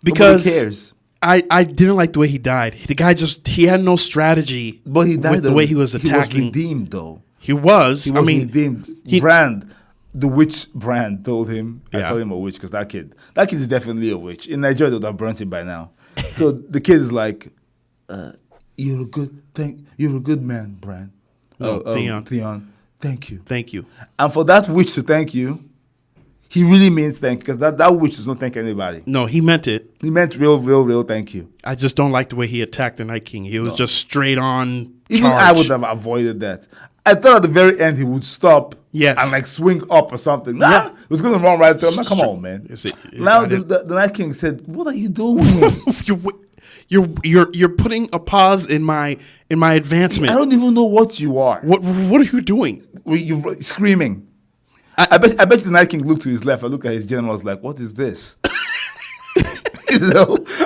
Because Nobody cares. I didn't like the way he died. The guy he had no strategy. But he died with the way he was attacking. He was redeemed, though. He was. He was redeemed. he- Brand, the witch Brand, told him. I Yeah. told him a witch because that kid is definitely a witch. In Nigeria, they would have burnt him by now. So the kid is like, you're a good man, Brand. No, Theon. Theon, thank you. Thank you. And for that witch to thank you, he really means thank you, because that witch does not thank anybody. No, he meant it. He meant real thank you. I just don't like the way he attacked the Night King. He was just straight on Even charge. I would have avoided that. I thought at the very end he would stop Yes. and like swing up or something. Nah, Yeah. he was going to run right through. I'm like, come on, man. Is it- Now I didn't- the Night King said, what are you doing? You're putting a pause in my advancement. I don't even know what you are. What are you doing? You're screaming. I bet the Night King looked to his left. I look at his general. I was like, "What is this?"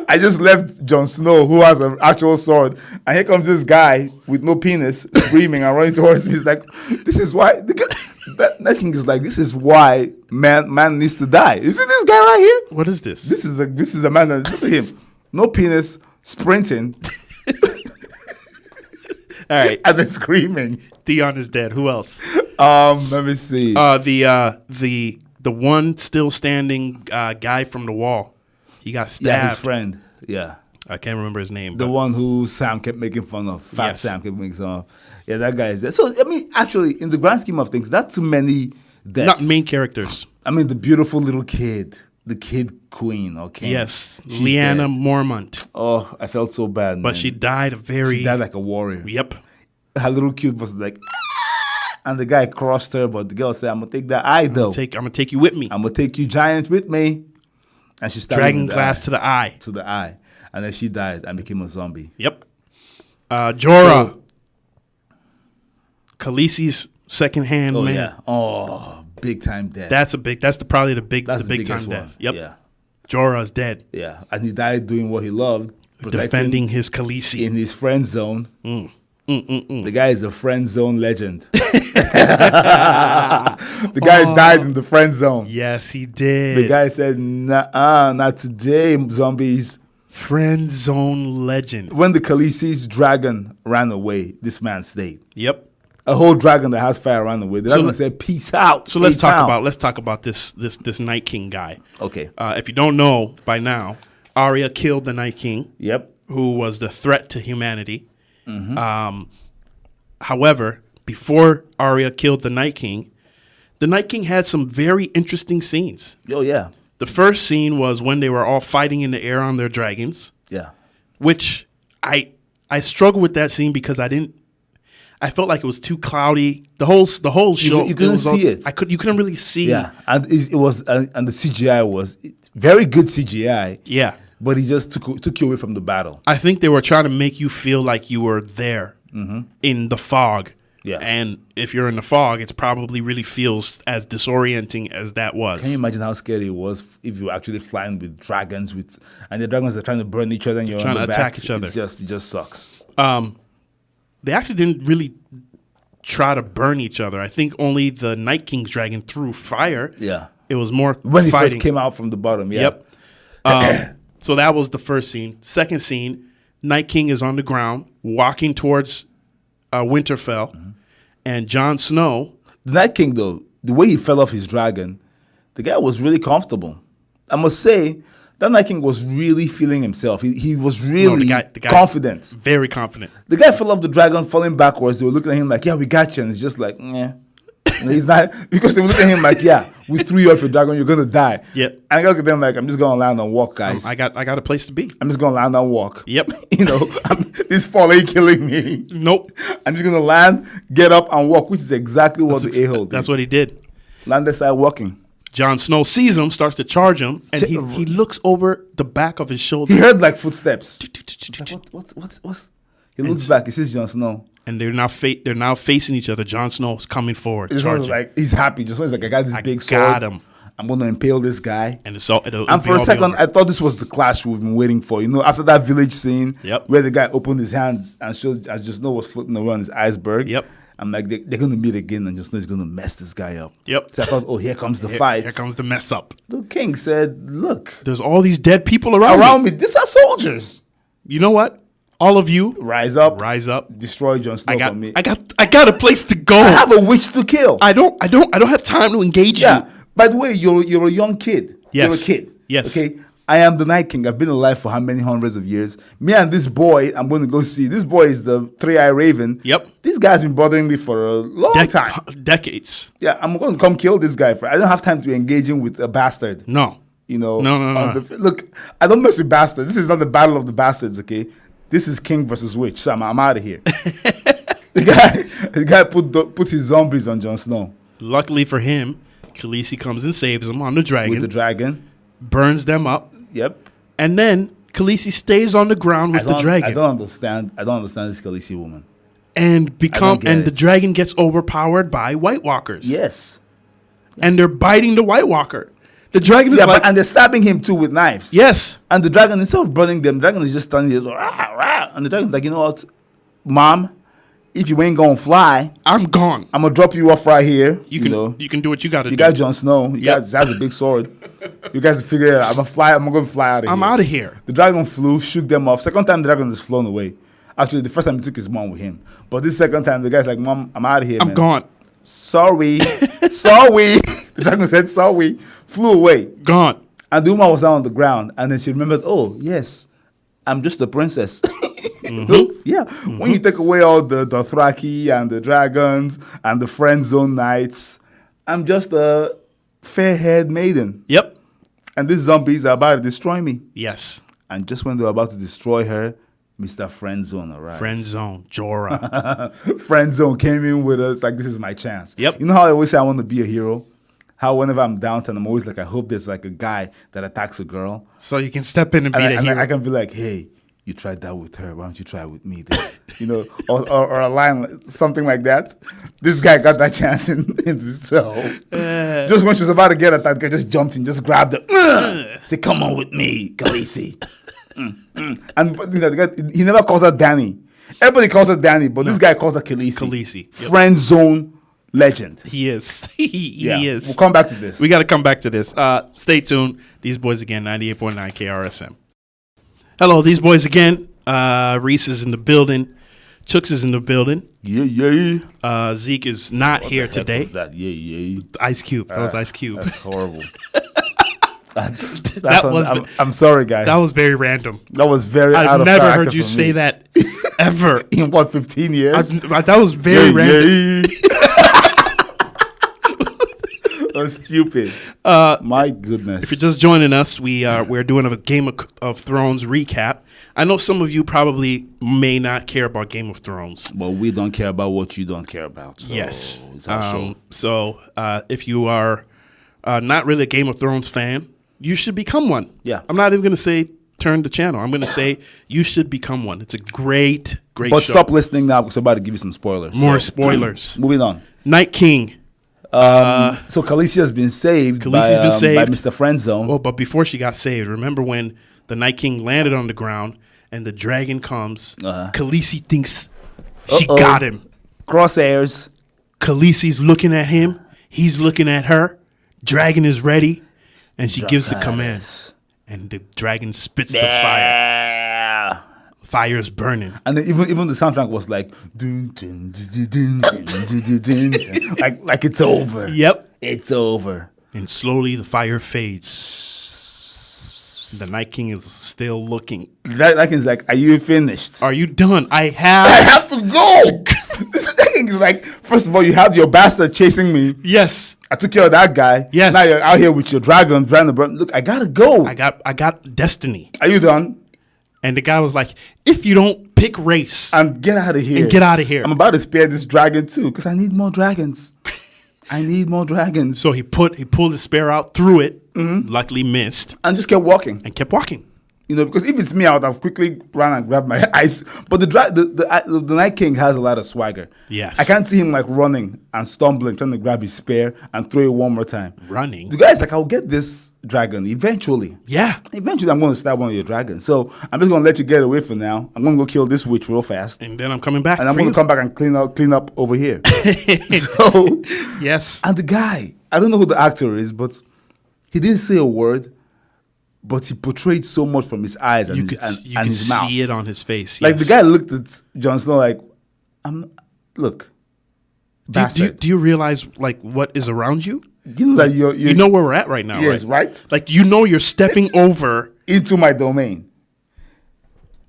I just left Jon Snow, who has an actual sword, and here comes this guy with no penis, screaming and running towards me. He's like, "This is why." That Night King is like, "This is why man needs to die." You see this guy right here? What is this? This is a man that, look at him, no penis, sprinting. All right, I've been screaming. Theon is dead. Who else? Let me see. The one still standing guy from the wall. He got stabbed. Yeah, his friend. Yeah. I can't remember his name. The but one who Sam kept making fun of. Fat Yes. Sam kept making fun of. Yeah, that guy is there. So, I mean, actually, in the grand scheme of things, not too many deaths. not main characters. I mean, the beautiful little kid. The kid queen, okay? Yes, She's Lyanna dead. Mormont. Oh, I felt so bad, man. But she died a very. She died like a warrior. Yep. Her little cute was like, "Ah!" And the guy crossed her, but the girl said, "I'm going to take that eye, though. I'm gonna take you with me. I'm going to take you giant with me." And she started Dragon with the glass eye. to the eye. To the eye. And then she died and became a zombie. Yep. Jorah. Khaleesi's second-hand Oh, man. yeah. Oh, big time death. That's probably the big That's the big time biggest one. death. Yep. Yeah. Jorah's dead. Yeah. And he died doing what he loved. protecting Defending his Khaleesi. in his friend zone. The guy is a friend zone legend. The guy died in the friend zone. Yes, he did. The guy said, "Nah, not today, zombies." Friend zone legend. When the Khaleesi's dragon ran away, this man stayed. Yep. A whole dragon that has fire ran away. The So dragon let- said, "Peace out." So let's Peace talk out. about this Night King guy. Okay. If you don't know by now, Arya killed the Night King, Yep. who was the threat to humanity. However, before Arya killed the Night King had some very interesting scenes. Oh yeah. The first scene was when they were all fighting in the air on their dragons, Yeah. which I struggled with that scene because I felt like it was too cloudy. The whole show you couldn't was all- see it. You couldn't really see. Yeah. And it was and the CGI was very good CGI. Yeah. But he just took you away from the battle. I think they were trying to make you feel like you were there in the fog. Yeah. And if you're in the fog, it probably really feels as disorienting as that was. Can you imagine how scary it was if you were actually flying with dragons and the dragons are trying to burn each other and you're Trying on to the attack back? each other. It just sucks. They actually didn't really try to burn each other. I think only the Night King's dragon threw fire. Yeah. It was more When he fighting. first came out from the bottom, yeah. Yep. So that was the first scene. Second scene, Night King is on the ground walking towards Winterfell, and Jon Snow. The Night King, though, the way he fell off his dragon, the guy was really comfortable. I must say, that Night King was really feeling himself. He was really the guy- confident. Very confident. The guy fell off the dragon, falling backwards. They were looking at him like, "Yeah, we got you." And it's just like, "Yeah." He's not, because they were looking at him like, "Yeah, we threw you off your dragon. You're gonna die." Yep. And I look at them like, "I'm just gonna land and walk, guys. I got a place to be. I'm just gonna land and walk." Yep. This fall ain't killing me. Nope. I'm just gonna land, get up, and walk, which is exactly what the a-hole did. That's what he did. Landed, started walking. Jon Snow sees him, starts to charge him, and he looks over the back of his shoulder. He heard like footsteps. What's? He looks back. He sees Jon Snow. And they're now facing each other. Jon Snow's coming forward, It's charging. like he's happy. Just like, "I got this big sword. got him. I'm gonna impale this guy." And it'll And be for a all second, over. I thought this was the clash we've been waiting for. After that village scene, Yep. where the guy opened his hands and shows as Jon Snow was floating away on his iceberg. Yep. I'm like, they're gonna meet again, and Jon Snow is gonna mess this guy up. Yep. So I thought, oh, here comes the fight. Here comes the mess up. The king said, "Look, There's all these dead people around around me, these are soldiers. You know what? All of you, Rise up, rise up. destroy Jon Snow I for me. got a place to go. I have a witch to kill." I don't have time to engage Yeah. you. By the way, you're a young kid. Yes. You're a kid. Yes. Okay. I am the Night King. I've been alive for how many hundreds of years? Me and this boy, I'm going to go see. This boy is the three-eye raven. Yep. This guy's been bothering me for a long time. Decades. Yeah, I'm going to come kill this guy. I don't have time to be engaging with a bastard. No. No. No. Look, I don't mess with bastards. This is not the battle of the bastards, okay? This is king versus witch. So I'm out of here. The guy put his zombies on Jon Snow Luckily for him, Khaleesi comes and saves him on the dragon, with the dragon. burns them up, Yep. and then Khaleesi stays on the ground with the dragon. I don't understand. I don't understand this Khaleesi woman. And get the it. dragon gets overpowered by White Walkers. Yes. And they're biting the White Walker. The dragon is Yeah, like, and they're stabbing him too with knives. yes, And the dragon, instead of burning them, the dragon is just standing there, so, rah, rah. And the dragon's like, you know what, Mom, if you ain't gonna fly, I'm gone. I'm gonna drop you off right here. You know, can do what you got to do. you got Jon Snow. You Yep. guys has a big sword. You guys figure it out. I'm gonna fly out of here. I'm out of here. The dragon flew, shook them off. Second time, the dragon just flown away. Actually, the first time he took his mom with him. But this second time, the guy's like, Mom, I'm out of here. I'm man. gone. Sorry. Sorry. The dragon said sorry, flew away. Gone. And the woman was down on the ground. And then she remembered, oh, yes, I'm just a princess. Yeah. When you take away all the Dothraki and the dragons and the friend zone knights, I'm just a fair-haired maiden. Yep. And these zombies are about to destroy me. Yes. And just when they were about to destroy her, Mr. Friendzone arrived. Friend zone. Jorah. Friendzone came in with us like, this is my chance. Yep. You know how I always say I want to be a hero? How whenever I'm downtown, I'm always like, I hope there's like a guy that attacks a girl. So you can step in and be And, the I, and hero. I can be like, hey, you tried that with her. Why don't you try it with me then? You know, or a line, something like that. This guy got that chance in the show. Just when she was about to get attacked, the guy just jumped in, just grabbed her. Say, come on with me, Khaleesi. And the guy, he never calls her Danny. Everybody calls her Danny, but this guy calls her Khaleesi. Khaleesi, yep. Friend zone legend. He is. He is. We'll come back to this. We got to come back to this. Stay tuned. These boys again, 98.9 KRSM. Hello, these boys again. Reese is in the building. Chooks is in the building. Yeah. Zeke is not here What the heck today. was that? Yeah. Ice Cube. That was Ice Cube. That's horrible. I'm I'm sorry, guys. That was very random. That was very out I've of never character heard you for say me. that ever. In what, 15 years? That was very random. That was stupid. My goodness. If you're just joining us, we're doing a Game of Thrones recap. I know some of you probably may not care about Game of Thrones. But we don't care about what you don't care about. So Yes. It's our show. So if you are not really a Game of Thrones fan, you should become one. Yeah. I'm not even going to say turn the channel. I'm going to say you should become one. It's a great But show. stop listening now because we're about to give you some spoilers. More So, spoilers. moving on. Night King. So Khaleesi has been saved, Khaleesi's by, been saved. by Mr. Friendzone. Well, but before she got saved, remember when the Night King landed on the ground and the dragon comes? Khaleesi thinks she Uh-oh. got him. Crosshairs. Khaleesi's looking at him. He's looking at her. Dragon is ready. And she gives the command. And the dragon spits the fire. Yeah. Fire is burning. And then even the soundtrack was like, dun, dun, dun, dun, dun, dun, dun, dun, dun. like it's over. Yep. It's over. And slowly the fire fades. The Night King is still looking. That is like, are you finished? Are you done? I I have. have to go. That king is like, first of all, you have your bastard chasing me. Yes. I took care of that guy. Yes. Now you're out here with your dragon trying to burn. Look, I gotta go. I got destiny. Are you done? And the guy was like, if you don't pick race, And get out of here. And get outta here. I'm about to spare this dragon too, because I need more dragons. I need more dragons. so he pulled his spear out, threw it, luckily missed, And just kept walking. and kept walking. You know, because if it's me, I would have quickly run and grabbed my ice. But the Night King has a lot of swagger. Yes. I can't see him like running and stumbling, trying to grab his spear and throw it one more time. Running. The guy's like, I'll get this dragon eventually. Yeah. Eventually, I'm going to stab one of your dragons. So I'm just going to let you get away for now. I'm going to go kill this witch real fast. And then I'm coming back. And I'm for going you. to come back and clean up over here. So, Yes. and the guy, I don't know who the actor is, but he didn't say a word, but he portrayed so much from his eyes and You his, could and, you and could his mouth. see it on his face. Like yes. the guy looked at Jon Snow like, look, bastard. Do you realize like what is around you? You know that you're You know where we're at right now, yes, right? right? Like you know you're stepping over. Into my domain.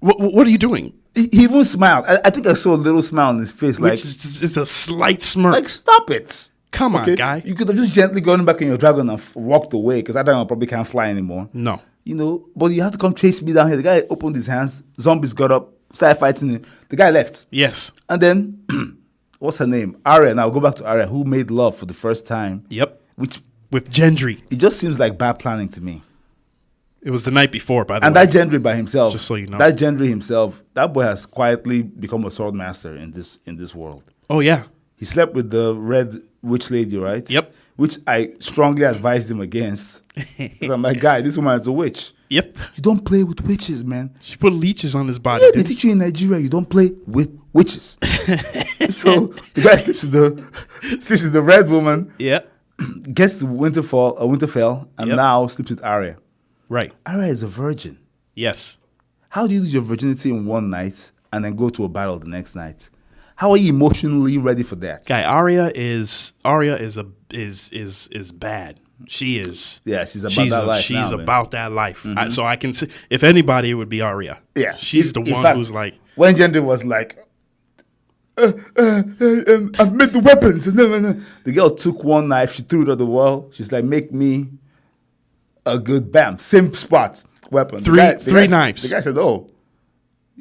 What are you doing? He even smiled. I think I saw a little smile on his face, like, Which is just, it's a slight smirk. like stop it. Come on, Okay? guy. You could have just gently gone back in your dragon and walked away because that dragon probably can't fly anymore. No. You know, but you have to come chase me down here. The guy opened his hands. Zombies got up, started fighting him. The guy left. Yes. And then, what's her name? Arya. Now go back to Arya, who made love for the first time. Yep. Which, With Gendry. it just seems like bad planning to me. It was the night before, by the And way. that Gendry by himself, Just so you know. that Gendry himself, that boy has quietly become a sword master in this world. Oh yeah. He slept with the red witch lady, right? Yep. Which I strongly advised him against. 'Cause I'm like, guy, this woman is a witch. Yep. You don't play with witches, man. She put leeches on his body. Yeah, they didn't teach you in Nigeria, you don't play with witches. So the guy sleeps with the red woman, Yeah. gets to Winterfell, and Yep. now sleeps with Arya. Right. Arya is a virgin. Yes. How do you lose your virginity in one night and then go to a battle the next night? How are you emotionally ready for that? Guy, Arya is bad. She is. Yeah, she's about that life She's now, man. about that life. So I can see, if anybody, it would be Arya. Yeah, She's the In one fact, who's like, when Gendry was like, I've made the weapons. The girl took one knife, she threw it at the wall. She's like, make me a good bam, same spot weapon. The Three guy- knives. The guy said, "Oh,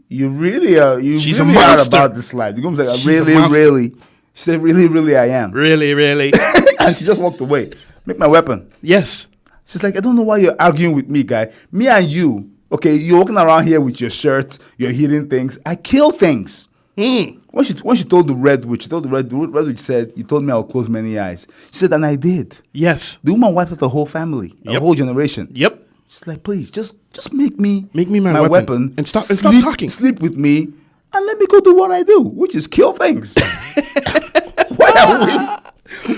you really are. You She's a really are monster. about this life." The woman was like, She's a "Really, monster. really." She said, "Really, really, I am." really, really? And she just walked away. Make my weapon. Yes. She's like, I don't know why you're arguing with me, guy. Me and you, okay, you're walking around here with your shirt, you're hitting things. I kill things. When she told the red witch, the red witch said, you told me I'll close many eyes. She said, and I did. Yes. The woman wiped out the whole family, a Yep. whole generation. Yep. She's like, please, just make me my weapon. And stop talking. Sleep with me and let me go do what I do, which is kill things.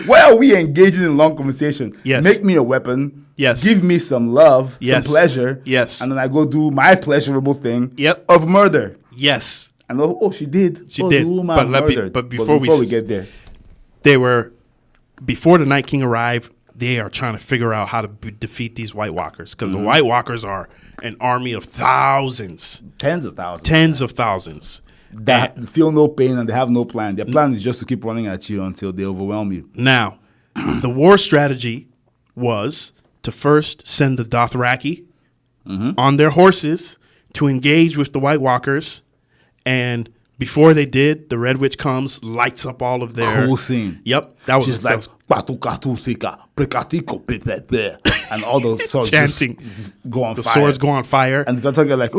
Why are we engaging in long conversation? Yes. Make me a weapon. Yes. Give me some love, Yes. some pleasure. Yes. And then I go do my pleasurable thing Yep. of murder. Yes. And she did. She Oh, did. the woman But murdered. before we get there. They were, before the Night King arrived, they are trying to figure out how to defeat these White Walkers. Because the White Walkers are an army of thousands, Tens of thousands. tens of thousands. That feel no pain and they have no plan. Their plan is just to keep running at you until they overwhelm you. Now, the war strategy was to first send the Dothraki on their horses to engage with the White Walkers, and before they did, the Red Witch comes, lights up all of their Cool scene. Yep, that was She's that like, was "Batu katu sika, prekatiko pepepe," and all those swords chanting. just go on The fire. swords go on fire, And the Dothraki are like,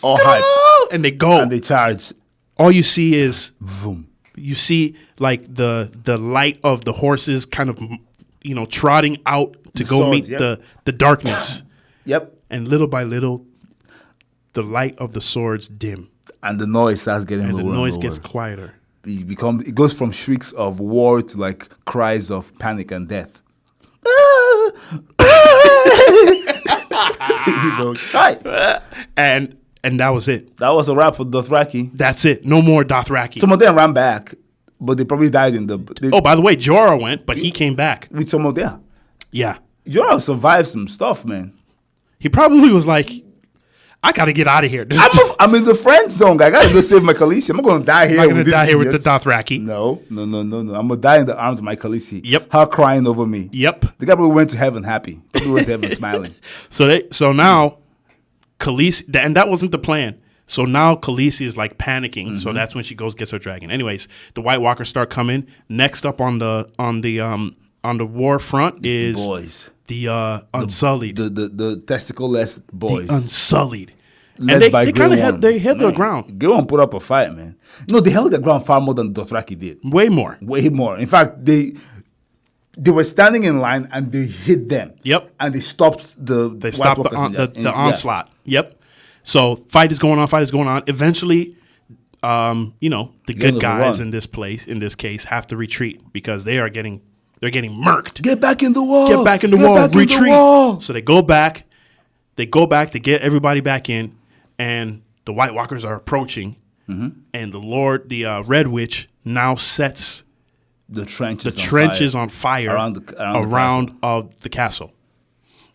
all hype. and they go. And they charge. All you see is Vroom. you see like the light of the horses kind of trotting out to The go swords, meet yep. the darkness, Yep. and little by little, the light of the swords dim, And the noise starts getting and lower the noise and gets lower. quieter. It goes from shrieks of war to like cries of panic and death. Chai. And that was it. That was a wrap for Dothraki. That's it. No more Dothraki. Some of them ran back, but they probably died in the. Oh, by the way, Jorah went, but he came back. With some of them. Yeah. Jorah survived some stuff, man. He probably was like, I got to get out of here. I'm in the friend zone, guy. I gotta go save my Khaleesi. I'm not gonna die here. I'm going with to this die here with the idiot. Dothraki. No. I'm gonna die in the arms of my Khaleesi. Yep. Her crying over me. Yep. The guy probably went to heaven happy. Probably went to heaven smiling. So now, Khaleesi, and that wasn't the plan. So now Khaleesi is like panicking. So that's when she goes gets her dragon. Anyways, the White Walkers start coming. Next up on the war front is Boys. the Unsullied. The testicle-less boys. The Unsullied. Led And by they kind of Grey held Worm. their Man, ground Grey Worm put up a fight, man. No, they held their ground far more than Dothraki did. way more. Way more. In fact, they were standing in line and they hit them. Yep. And they stopped the. They White stopped Walkers in the yeah. onslaught. Yep. So fight is going on. Eventually, the Get good on the guys run. in this case, have to retreat because they're getting murked. Get back in the wall. Get back in the Get wall. back in the Retreat. wall. So they go back. They get everybody back in, and the White Walkers are approaching. And the Red Witch now sets The trenches. the trenches on fire Around the around of the castle.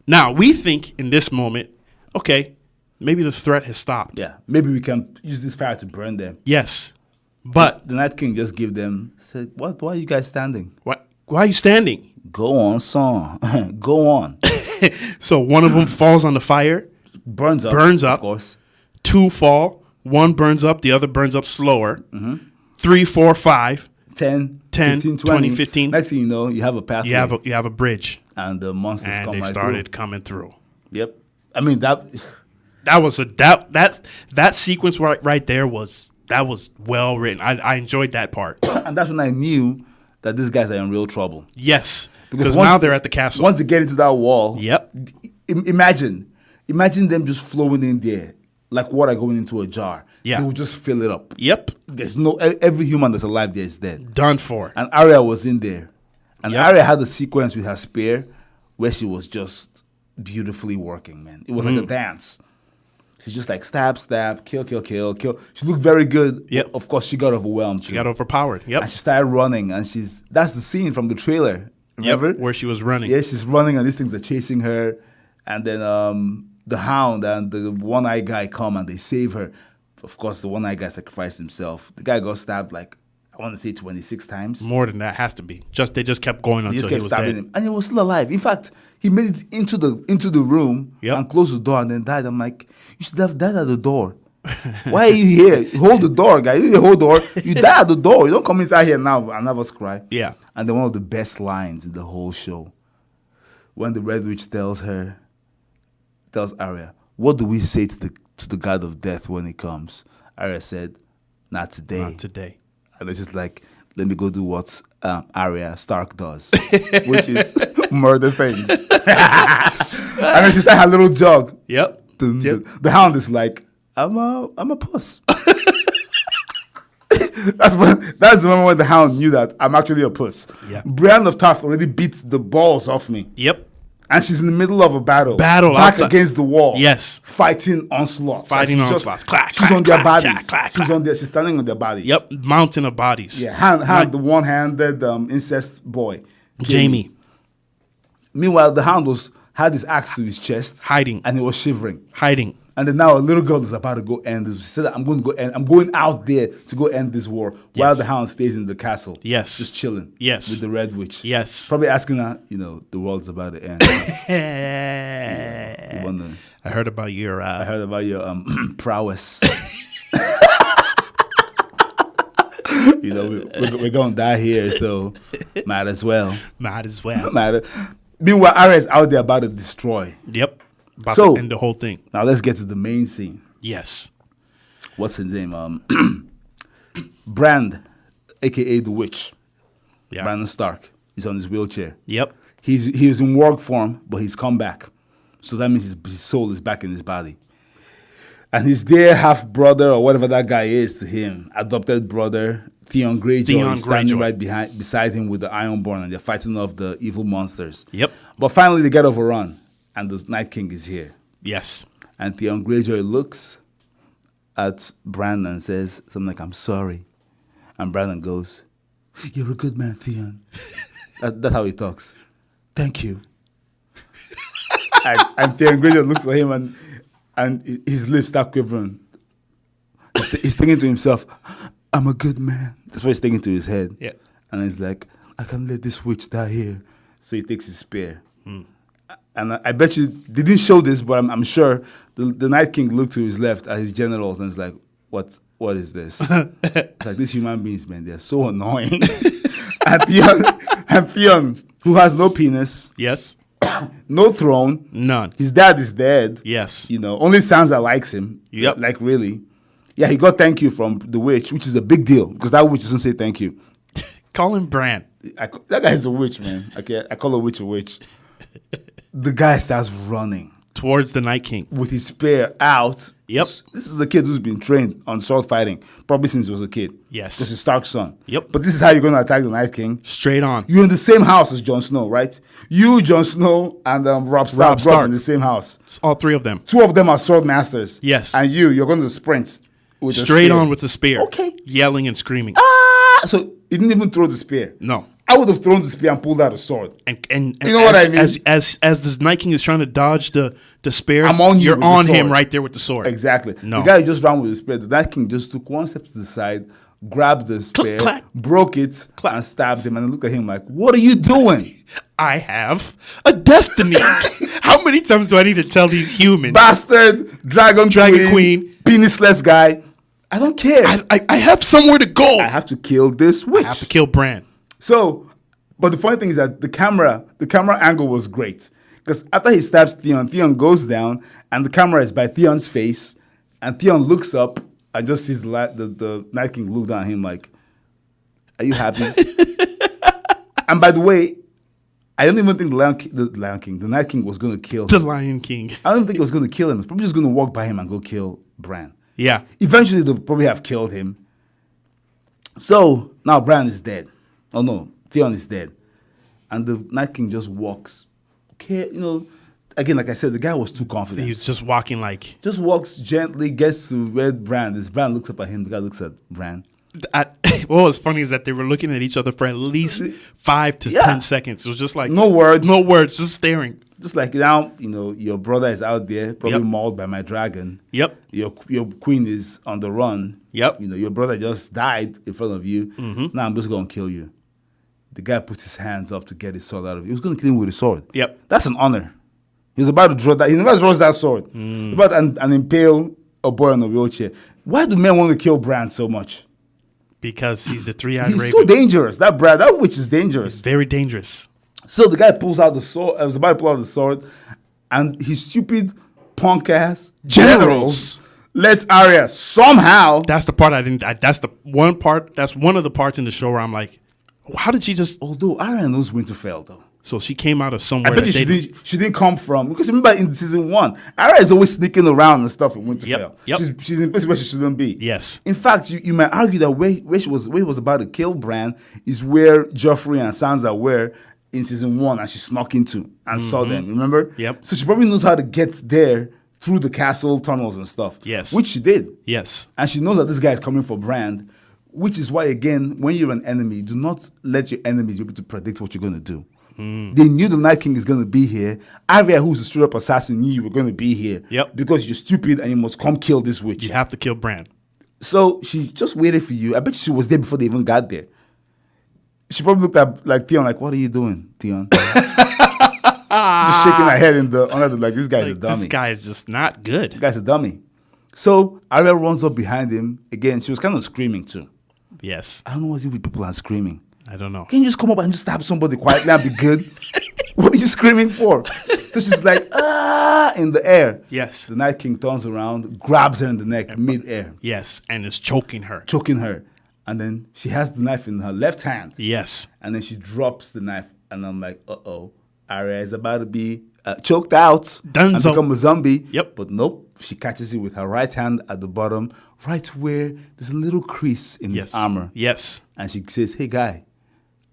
Now we think in this moment, okay, maybe the threat has stopped. Yeah. Maybe we can use this fire to burn them. Yes, but The Night King just gave them. Said, "What? Why are you guys standing? why are you standing? Go on, son. Go on." So one of them falls on the fire. Burns up. Burns up. Of course. 2 fall. 1 burns up. The other burns up slower. 3, 4, 5. 10, 10, 15, 20, 15. Next thing you know, you have a pathway. You have a bridge, and the monsters and come they right started coming through. through. Yep. I mean that. That was that sequence right there was well written. I enjoyed that part. And that's when I knew that these guys are in real trouble. Yes, because once now they're at the castle. Once they get into that wall, Yep. Imagine them just flowing in there like water going into a jar. Yeah. They will just fill it up. Yep. There's no every human that's alive there is dead. Done for. And Arya was in there, and Yep. Arya had a sequence with her spear where she was just beautifully working. Man, it was like a dance. She's just like stab, stab, kill, kill, kill, kill. She looked very good. Yep. Of course, she got overwhelmed too. She got overpowered. Yep. And she started running, and that's the scene from the trailer. Remember? Yep. Where she was running. Yeah, she's running, and these things are chasing her. And then the Hound and the one-eyed guy come and they save her. Of course, the one-eyed guy sacrificed himself. The guy got stabbed like, I want to say 26 times. More than that has to be. They just kept going He until just he kept was stabbing dead. him, and he was still alive. In fact, he made it into the room Yep. and closed the door and then died. I'm like, you should have died at the door. Why are you here? Hold the door, guy. You hold the door. You die at the door. You don't come inside here now and have us cry. Yeah. And then one of the best lines in the whole show, when the Red Witch tells Arya, "What do we say to the God of Death when he comes?" Arya said, "Not today." Not today. And it's just like, let me go do what Arya Stark does, which is murder things. And then she started her little jog. Yep. Dun, Yep. dun. The Hound is like, I'm a puss. That's the moment when the Hound knew that I'm actually a puss. Yeah. Brienne of Tarth already beat the balls off me. Yep. And she's in the middle of a battle. Battle back outside. against the wall. Yes. Fighting onslaughts. Fighting And she's onslaughts. Clack, she's clack, on their clack, bodies. clack, clack, She's clack. on there. She's standing on their bodies. Yep. Mountain of bodies. Yeah. Hand Right. the one-handed incest boy. Jamie. Meanwhile, the Hound had his axe to his chest. Hiding. And he was shivering. Hiding. And then now a little girl is about to go end this. She said, I'm going out there to go end this war while Yes. the Hound stays in the castle. Yes. Just chilling. Yes. With the Red Witch. Yes. Probably asking her, the world's about to end. You wonder. I heard about your. I heard about your prowess. We're going to die here, so might as well. Might as well. Meanwhile, Arya is out there about to destroy. Yep. About So- to end the whole thing. Now let's get to the main scene. Yes. What's his name? Brand, a.k.a. the Witch. Yeah. Brandon Stark. He's on his wheelchair. Yep. He was in work form, but he's come back. So that means his soul is back in his body. And his dear half-brother, or whatever that guy is to him, adopted brother, Theon Greyjoy, Theon is standing Greyjoy. right beside him with the Ironborn, and they're fighting off the evil monsters. Yep. But finally they get overrun, and the Night King is here. Yes. And Theon Greyjoy looks at Brandon and says something like, "I'm sorry." And Brandon goes, "You're a good man, Theon." That's how he talks. "Thank you." and Theon Greyjoy looks at him and his lips start quivering. He's thinking to himself, "I'm a good man." That's what he's thinking to his head. Yeah. And he's like, "I can't let this witch die here." So he takes his spear. And I bet you they didn't show this, but I'm sure the Night King looked to his left at his generals and is like, what is this? It's like, these human beings, man, they're so annoying. and Theon, who has no penis, Yes. no throne, None. his dad is dead. Yes. Only Sansa likes him. Yep. Like, really. Yeah, he got thank you from the witch, which is a big deal because that witch doesn't say thank you. Call him Bran. That guy's a witch, man. I call a witch a witch. The guy starts running Towards the Night King. with his spear out. Yep. This is a kid who's been trained on sword fighting, probably since he was a kid. Yes. Because he's Stark's son. Yep. But this is how you're going to attack the Night King. Straight on. You're in the same house as Jon Snow, right? You, Jon Snow, and Robb Stark Robb grew up Stark. in the same house. It's all three of them. Two of them are sword masters. Yes. And you're going to sprint with a Straight spear. on with the spear. Okay. Yelling and screaming. So he didn't even throw the spear. No. I would have thrown the spear and pulled out a sword. And You know what I mean? As the Night King is trying to dodge the spear, I'm on you you're with the on him sword. right there with the sword. Exactly. No. The guy who just ran with the spear, the Night King just took one step to the side, grabbed the spear, clack. broke it, Clack. and stabbed him. And looked at him like, "What are you doing? I have a destiny. How many times do I need to tell these humans? Bastard, Dragon Queen, penisless guy. I don't care. I have somewhere to go. I have to kill this witch." I have to kill Bran. So, but the funny thing is that the camera angle was great Because after he stabs Theon, Theon goes down, and the camera is by Theon's face, and Theon looks up and just sees the Night King look down at him like, "Are you happy?" And by the way, I don't even think the Night King was going to kill The him. Lion King. I don't think he was going to kill him. He was probably just going to walk by him and go kill Bran. Yeah. Eventually, they'll probably have killed him. So now Bran is dead. Oh no, Theon is dead, and the Night King just walks. Okay, again, like I said, the guy was too confident. He was just walking like. Just walks gently, gets to where Bran is. Bran looks up at him. The guy looks at Bran. What was funny is that they were looking at each other for at least 5 to 10 seconds. It was just like No words. no words, just staring. Just like now, your brother is out there, probably Yep. mauled by my dragon. Yep. Your queen is on the run. Yep. Your brother just died in front of you. Now I'm just gonna kill you. The guy put his hands up to get his sword out of it. He was gonna kill him with his sword. Yep. That's an honor. He was about to draw that. He never draws that sword. He's about and impale a boy on a wheelchair. Why do men want to kill Bran so much? Because he's the three-eyed He's raven. so dangerous. That witch is dangerous. Very dangerous. So the guy pulls out the sword. I was about to pull out the sword, and his stupid punk ass generals let Arya somehow. That's the part I didn't. That's the one part. That's one of the parts in the show where I'm like, how did she just? Although Arya knows Winterfell, though. So she came out of somewhere. I bet you she didn't come from, because remember in season 1, Arya is always sneaking around and stuff in Winterfell. Yep. She's in places where she shouldn't be. Yes. In fact, you might argue that where he was about to kill Bran is where Joffrey and Sansa were in season 1, and she snuck into and saw them. Remember? Yep. So she probably knows how to get there through the castle tunnels and stuff. Yes. Which she did. Yes. And she knows that this guy is coming for Bran, which is why, again, when you're an enemy, do not let your enemies be able to predict what you're going to do. They knew the Night King is going to be here. Arya, who's a straight up assassin, knew you were going to be here. Yep. Because you're stupid and you must come kill this witch. You have to kill Bran. So she just waited for you. I bet she was there before they even got there. She probably looked at Theon like, "What are you doing, Theon?" Just shaking her head like, this guy's a dummy. This guy is just not good. This guy's a dummy. So Arya runs up behind him. Again, she was kind of screaming too. Yes. I don't know what's it with people and screaming. I don't know. Can you just come up and just stab somebody quietly and be good? What are you screaming for? So she's like, in the air. Yes. The Night King turns around, grabs her in the neck, mid-air, Yes, and is choking her. choking her. And then she has the knife in her left hand. Yes. And then she drops the knife. And I'm like, uh-oh. Arya is about to be choked out and Dunzo. become a zombie. Yep. But nope. She catches it with her right hand at the bottom, right where there's a little crease in Yes. his armor. Yes. And she says, "Hey, guy,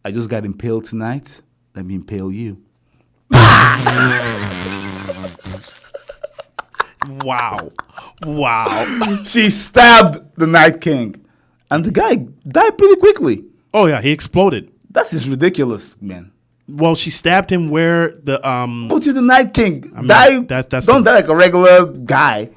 I just got impaled tonight. Let me impale you." Wow. Wow. She stabbed the Night King. And the guy died pretty quickly. Oh yeah, he exploded. That is ridiculous, man. Well, she stabbed him where the But you're the Night King. mean, Die. that's Don't die like a regular guy.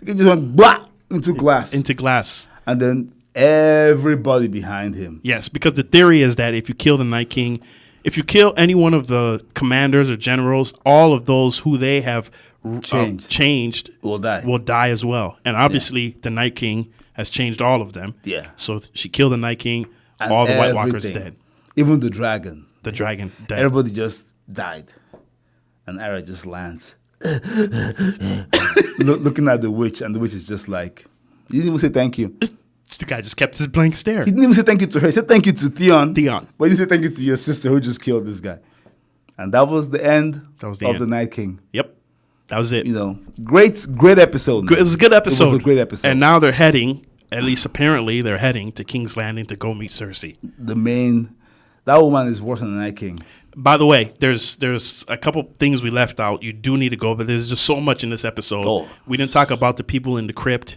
He just went blah into glass. into glass. And then everybody behind him. Yes, because the theory is that if you kill the Night King, if you kill any one of the commanders or generals, all of those who they have changed Will die. will die as well. And obviously, the Night King has changed all of them. Yeah. So she killed the Night King. And All the White Walkers everything. dead. Even the dragon. The dragon dead. Everybody just died. And Arya just lands. Looking at the witch, and the witch is just like, he didn't even say thank you. The guy just kept his blank stare. He didn't even say thank you to her. He said thank you to Theon. Theon. But he didn't say thank you to your sister who just killed this guy. And that was the end That was the of end. the Night King. Yep. That was it. Great episode. It was a good episode. It was a great episode. And now they're heading, at least apparently, they're heading to King's Landing to go meet Cersei. That woman is worse than the Night King. By the way, there's a couple things we left out. You do need to go, but there's just so much in this episode. Oh. We didn't talk about the people in the crypt,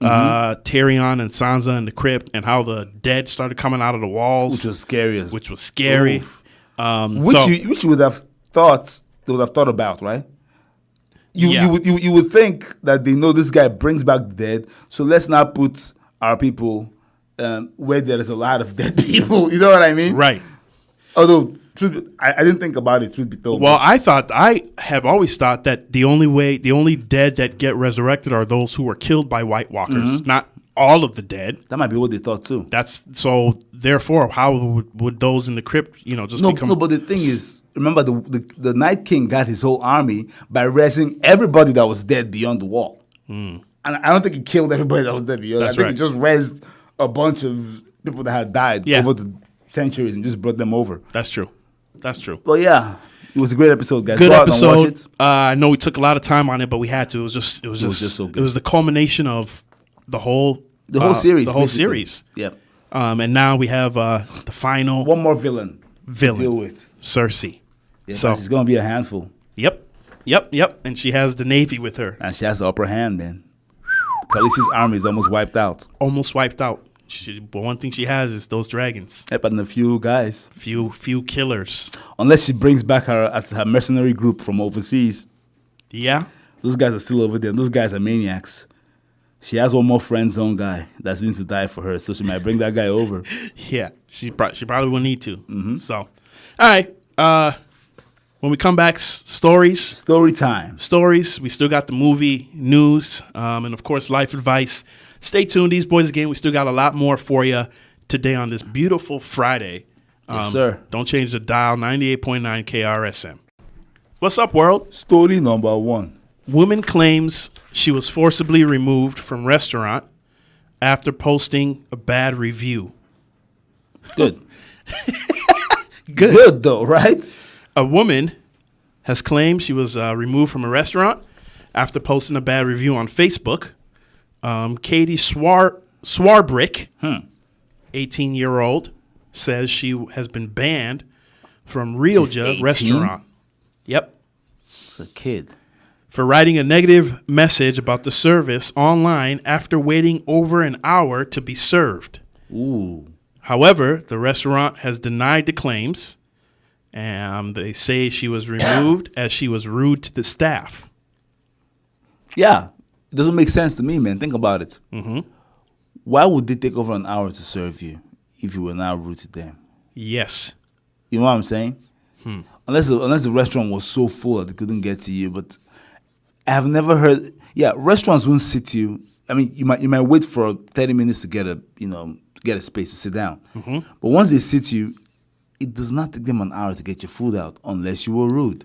Tyrion and Sansa in the crypt, and how the dead started coming out of the walls, Which was scary as which was scary. Oof. Which you would have thought they would have thought about, right? Yeah. You would think that they know this guy brings back the dead, so let's not put our people where there is a lot of dead people. You know what I mean? Right. Although I didn't think about it. Truth be told, Well, I have always thought that the only dead that get resurrected are those who were killed by White Walkers, not all of the dead. that might be what they thought too. That's so. Therefore, how would those in the crypt, just become? No, but the thing is, remember the Night King got his whole army by raising everybody that was dead beyond the wall. And I don't think he killed everybody that was dead beyond. That's I think right. he just raised a bunch of people that had died Yeah. over the centuries and just brought them over. That's true. That's true. But yeah, it was a great episode, guys. Good Go out and watch episode. it. I know we took a lot of time on it, but we had to. It was just so good. It was the culmination of the whole series. The whole basically. series. Yep. And now we have the final One more villain to deal with. Cersei. Yeah, So she's gonna be a handful, yep, and she has the Navy with her, and she has the upper hand, man. Khaleesi's army is almost wiped out. almost wiped out. But one thing she has is those dragons. Yep, and a few guys. Few killers. Unless she brings back her mercenary group from overseas. Yeah, Those guys are still over there. Those guys are maniacs. She has one more friend zone guy that's going to die for her, so she might bring that guy over. yeah. She probably will need to. So, all right. When we come back, stories. Story time. We still got the movie news, and of course, life advice. Stay tuned, these boys again. We still got a lot more for you today on this beautiful Friday. Yes, sir. Don't change the dial. 98.9 KRSM. What's up, world? Story number 1. Woman claims she was forcibly removed from restaurant after posting a bad review. Good. Good though, right? A woman has claimed she was removed from a restaurant after posting a bad review on Facebook. Katie Swarbrick, 18-year-old, says she has been banned from She's Realja 18? restaurant. Yep. It's a kid. For writing a negative message about the service online after waiting over an hour to be served. Ooh. However, the restaurant has denied the claims. They say she was removed as she was rude to the staff. Yeah. It doesn't make sense to me, man. Think about it. Mm-hmm. Why would they take over an hour to serve you if you were now rude to them? Yes. You know what I'm saying? Unless the restaurant was so full that they couldn't get to you. But I have never heard. Yeah, restaurants won't sit you. I mean, you might wait for 30 minutes to get a space to sit down. But once they sit you, it does not take them an hour to get your food out unless you were rude.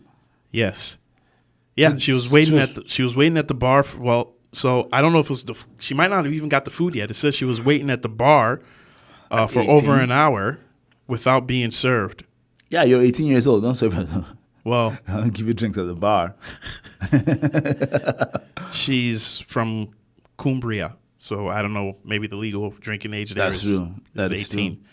Yes. Yeah, she was waiting at the bar. So I don't know if it was she might not have even got the food yet. It says she was waiting at the bar for 18? over an hour without being served. Yeah, you're 18 years old. Don't serve it. Well, I'll give you drinks at the bar. she's from Cumbria, so I don't know. Maybe the legal drinking age there That's is true. That is 18.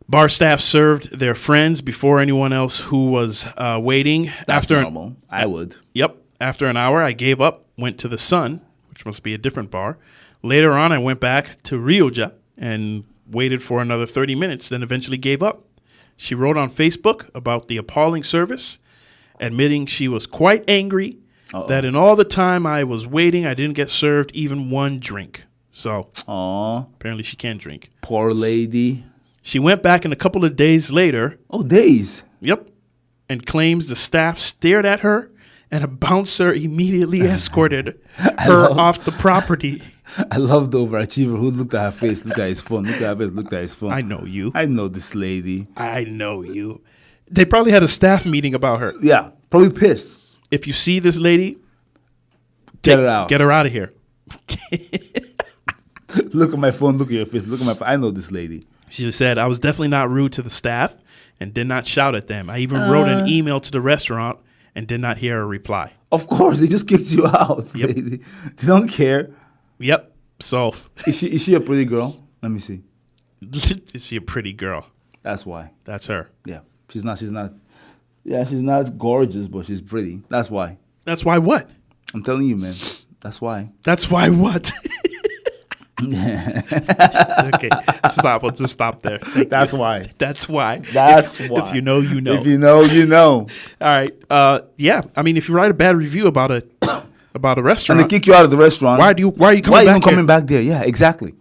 Bar staff served their friends before anyone else who was waiting. That's normal. I would. Yep. After an hour, I gave up, went to the Sun, which must be a different bar. Later on, I went back to Realja and waited for another 30 minutes, then eventually gave up. She wrote on Facebook about the appalling service, admitting she was quite angry that in all the time I was waiting, I didn't get served even one drink. So Aw, apparently she can drink. poor lady. She went back in a couple of days later. Oh, days. Yep. And claims the staff stared at her and a bouncer immediately escorted her off the property. I love the overachiever who looked at her face, looked at his phone, looked at her face, looked at his phone. I know you. I know this lady. I know you. They probably had a staff meeting about her. Yeah, probably pissed. If you see this lady, Get her out. Get her out of here. Look at my phone, look at your face, look at my phone. I know this lady. She said, I was definitely not rude to the staff and did not shout at them. I even wrote an email to the restaurant and did not hear a reply. Of course, they just kicked you out. Yep. They don't care. Yep. So, Is she a pretty girl? Let me see. is she a pretty girl? That's why. That's her. Yeah. She's not. Yeah, she's not gorgeous, but she's pretty. That's why. That's why what? I'm telling you, man. That's why. That's why what? Okay, stop. We'll just stop there. Thank That's you. why. That's why. That's if, why. If you know, you know. If you know, you know. All right. Yeah. I mean, if you write a bad review about a And restaurant, they kick you out of the restaurant. why are you coming Why are you back even coming here? back there? Yeah, exactly.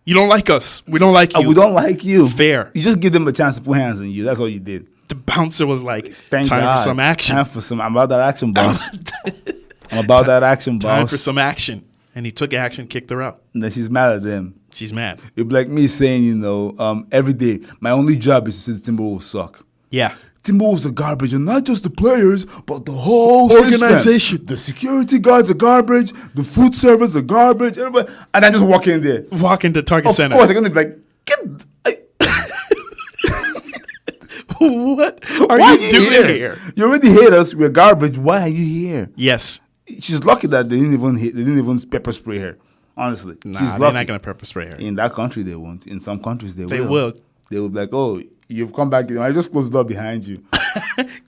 You don't like us. We don't like you. We don't like you. Fair. You just give them a chance to put hands on you. That's all you did. The bouncer was like, Thank time God. for some action. Time for some. I'm about that action, boss. I'm about that action, boss. Time for some action. And he took action, kicked her out. And then she's mad at them. She's mad. It'd be like me saying, every day, my only job is to say the Timberwolves suck. Yeah. Timberwolves are garbage, and not just the players, but the whole Organization. system. The security guards are garbage. The food servers are garbage. Everybody, and I just walk in there. Walk into Target Of Center. course, they're gonna be like, What are why you doing here? You already hate us. We're garbage. Why are you here? Yes. She's lucky that they didn't even pepper spray her. Honestly, Nah, she's they're lucky. not going to pepper spray her. In that country, they won't. In some countries, they They will. will. They will be like, "Oh, you've come back. I just closed the door behind you.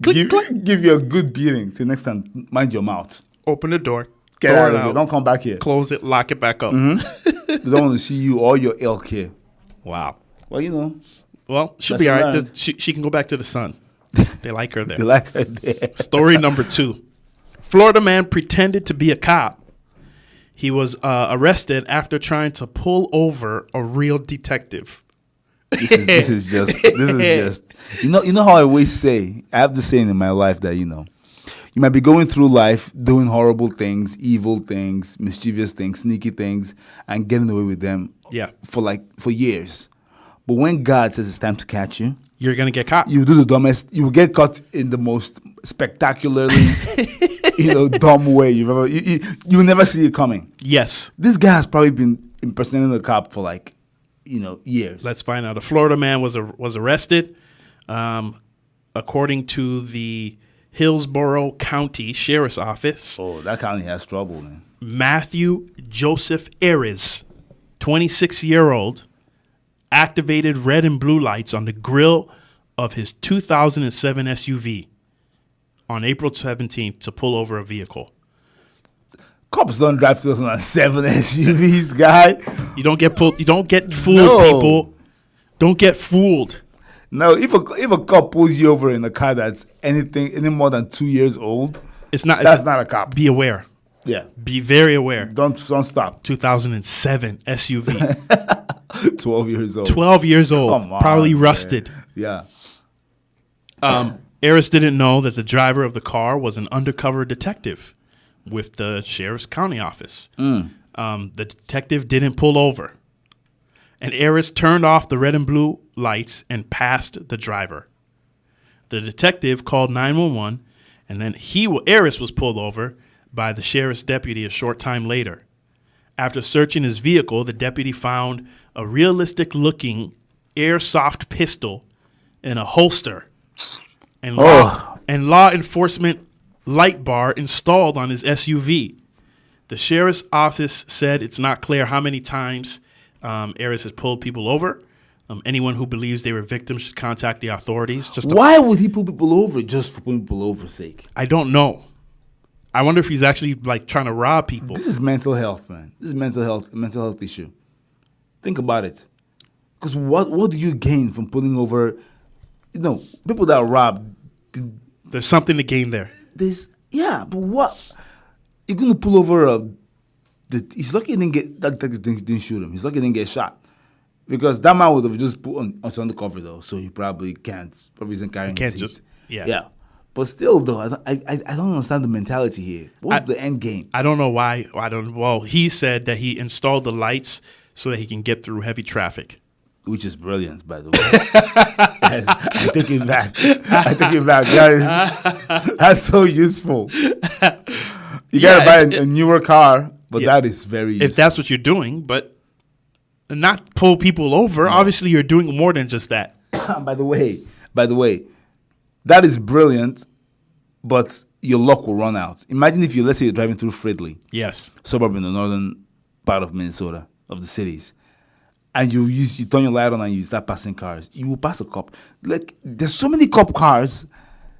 Click, click. Give you a good beating. Till next time, mind your mouth. Open the door. Get throw out it of here. Don't come back here. Close it. Lock it back up. They don't want to see you or your ilk here. Wow. Well, you know, Well, she'll Lesson be all right. learned. She can go back to the sun. They like her there. they like her there. Story number 2. Florida man pretended to be a cop. He was arrested after trying to pull over a real detective. This is just you know how I always say, I have the saying in my life that you might be going through life doing horrible things, evil things, mischievous things, sneaky things, and getting away with them Yeah. for years. But when God says it's time to catch you, You're going to get caught. you do the dumbest. You will get caught in the most spectacularly, dumb way you've ever. You never see it coming. Yes. This guy has probably been impersonating a cop for years. Let's find out. A Florida man was arrested. According to the Hillsborough County Sheriff's Office, Oh, that county has trouble, man. Matthew Joseph Ayres, 26-year-old, activated red and blue lights on the grill of his 2007 SUV on April 17th to pull over a vehicle. Cops don't drive 2007 SUVs, guy. You don't get pulled. You don't get fooled, No. people. Don't get fooled. No, if a cop pulls you over in a car that's any more than 2 years old, It's not. that's not a cop. Be aware. Yeah, Be very aware. don't stop. 2007 SUV. 12 years old. 12 years old. Come on, Probably man. rusted. Yeah. Ayres didn't know that the driver of the car was an undercover detective with the sheriff's county office. The detective didn't pull over. And Ayres turned off the red and blue lights and passed the driver. The detective called 911, and then Ayres was pulled over by the sheriff's deputy a short time later. After searching his vehicle, the deputy found a realistic-looking airsoft pistol in a holster and law enforcement light bar installed on his SUV. The sheriff's office said it's not clear how many times Ayres has pulled people over. Anyone who believes they were victims should contact the authorities. Why would he pull people over just for pulling people over's sake? I don't know. I wonder if he's actually trying to rob people. This is mental health, man. This is mental health issue. Think about it. Because what do you gain from pulling over, people that rob? There's something to gain there. But what? You're gonna pull over he's lucky he didn't get that detective didn't shoot him. He's lucky he didn't get shot. Because that man would have just put on undercover though, so he probably isn't carrying his heat. Yeah. But still though, I don't understand the mentality here. What's the end game? I don't know why. Well, he said that he installed the lights so that he can get through heavy traffic. Which is brilliant, by the way. I take it back. Guys. That's so useful. You gotta buy a newer car, but that is very useful. If that's what you're doing, but not pull people over. No. Obviously, you're doing more than just that. By the way, that is brilliant, but your luck will run out. Imagine if let's say you're driving through Fridley. Yes. Suburb in the northern part of Minnesota, of the cities. And you turn your light on and you start passing cars. You will pass a cop. There's so many cop cars.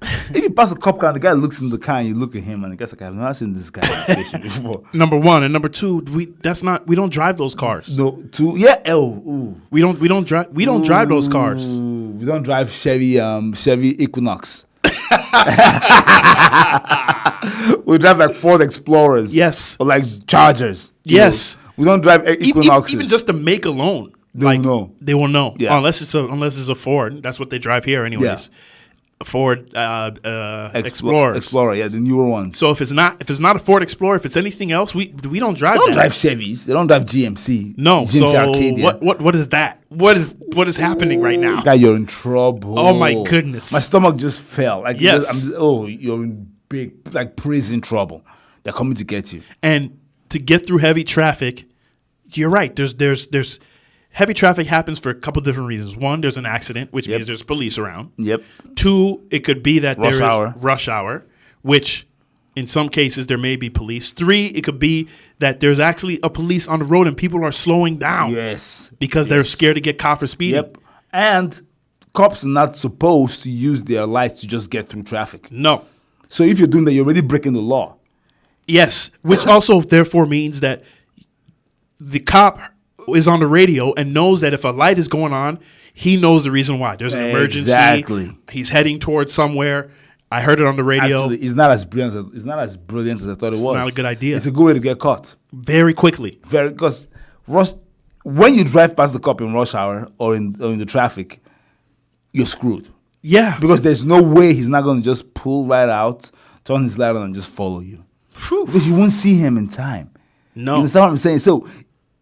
If you pass a cop car and the guy looks in the car and you look at him and the guy's like, I've never seen this guy in the station before. Number one. And number two, we don't drive those cars. No, two, yeah. Ooh. We don't drive those cars. We don't drive Chevy Equinox. We drive like Ford Explorers. Yes. Or like Chargers. Yes. We don't drive Equinoxes. Even just the make alone. They will know. They will know. Yeah. Unless it's a Ford. That's what they drive here anyways. Ford Explorers. Explorer, yeah, the newer ones. So if it's not a Ford Explorer, if it's anything else, we don't drive They don't that. drive Chevys. They don't drive GMC. No. GMC So Arcadia. what is that? What is happening right now? Guy, you're in trouble. Oh, my goodness. My stomach just fell. Like, Yes. you're in big, like, prison trouble. They're coming to get you. And to get through heavy traffic, you're right. There's heavy traffic happens for a couple different reasons. One, there's an accident, which means there's police around. Yep. Two, it could be that Rush there is hour. rush hour, which in some cases there may be police. Three, it could be that there's actually a police on the road and people are slowing down Yes. because they're scared to get caught for speeding. Yep. And cops are not supposed to use their lights to just get through traffic. No. So if you're doing that, you're already breaking the law. Yes, which also therefore means that the cop is on the radio and knows that if a light is going on, he knows the reason why. There's an emergency. Exactly. He's heading towards somewhere. I heard it on the radio. Actually, it's not as brilliant as I thought it was. not a good idea. It's a good way to get caught. Very quickly. Because when you drive past the cop in rush hour or in the traffic, you're screwed. Yeah. Because there's no way he's not going to just pull right out, turn his light on, and just follow you. Whew. Because you won't see him in time. No. You understand what I'm saying? So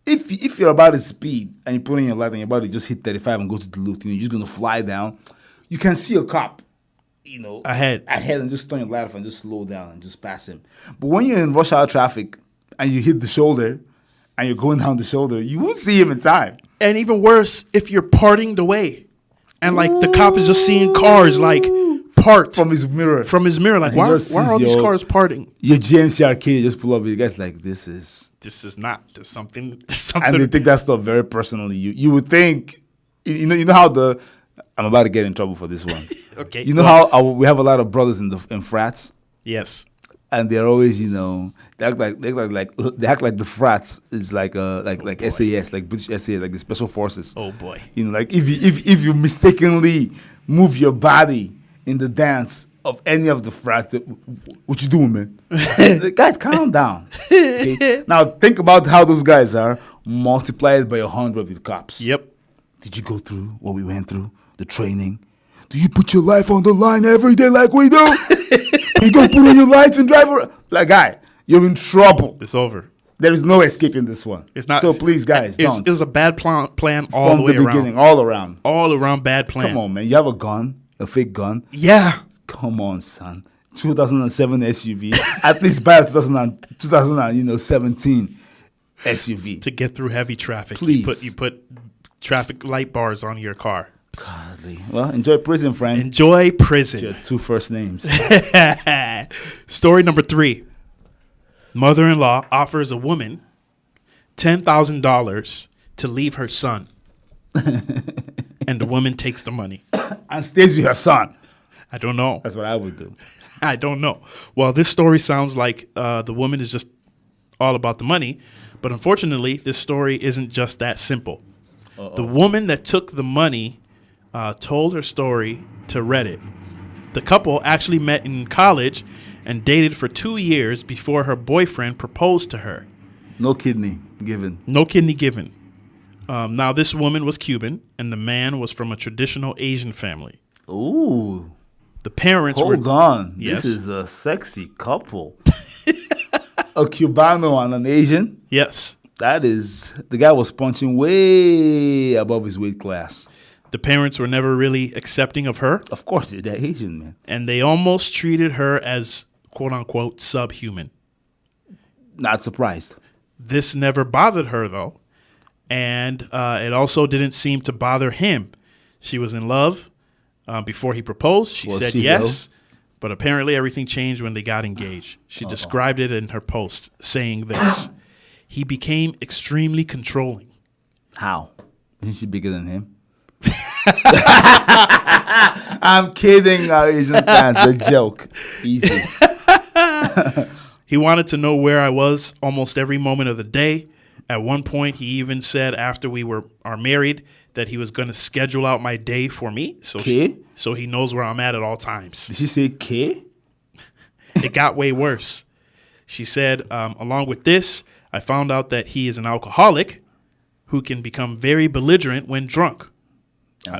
if you're about to speed and you put in your light and you're about to just hit 35 and go to Duluth, you're just going to fly down, you can see a cop, Ahead. and just turn your light off and just slow down and just pass him. But when you're in rush hour traffic and you hit the shoulder and you're going down the shoulder, you won't see him in time. And even worse, if you're parting the way and like the cop is just seeing cars like parked From his mirror. Like, And he why just are all sees these your- cars parting? Your GMC Arcadia just pull up. The guy's like, this is... There's something. And they take that stuff very personally. You would think... You know how the... I'm about to get in trouble for this one. Okay. You know how we have a lot of brothers in frats? Yes. And they're always, they act like the frats is like SAS, like British SAS, like the special forces. Oh boy. Like if you mistakenly move your body in the dance of any of the frats, what you doing, man? Guys, calm down. Okay? Now think about how those guys are. Multiply it by 100 with cops. Yep. Did you go through what we went through? The training? Do you put your life on the line every day like we do? You gonna put on your lights and drive around? Like, guy, you're in trouble. It's over. There is no escaping this one. It's not. So please, guys, don't. It was a bad plan all From the way the beginning, around. all around. All around bad plan. Come on, man. You have a gun, a fake gun. Yeah. Come on, son. 2007 SUV. At least buy a 2017 SUV. To get through heavy traffic, Please. you put traffic light bars on your car. Godly. Well, enjoy prison, friend. Enjoy prison. Your two first names. Story number 3. Mother-in-law offers a woman $10,000 to leave her son. And the woman takes the money. And stays with her son. I don't know. That's what I would do. I don't know. Well, this story sounds like the woman is just all about the money. But unfortunately, this story isn't just that simple. The woman that took the money told her story to Reddit. The couple actually met in college and dated for 2 years before her boyfriend proposed to her. No kidney given. No kidney given. Now, this woman was Cuban, and the man was from a traditional Asian family. Ooh. The parents were... Hold on. Yes. This is a sexy couple. A Cubano and an Asian. Yes. The guy was punching way above his weight class. The parents were never really accepting of her, Of course, they're Asian, man. and they almost treated her as, quote-unquote, subhuman. Not surprised. This never bothered her, though, and it also didn't seem to bother him. She was in love before he proposed. She Was said she, yes, but apparently everything changed when they got engaged. She described it in her post, saying this. He became extremely controlling. How? Isn't she bigger than him? I'm kidding, Asian fans. A joke. Easy. He wanted to know where I was almost every moment of the day. At one point, he even said after we are married that he was going to schedule out my day for me, so he knows where I'm at all times. Did she say K? It got way worse. She said, along with this, I found out that he is an alcoholic who can become very belligerent when drunk.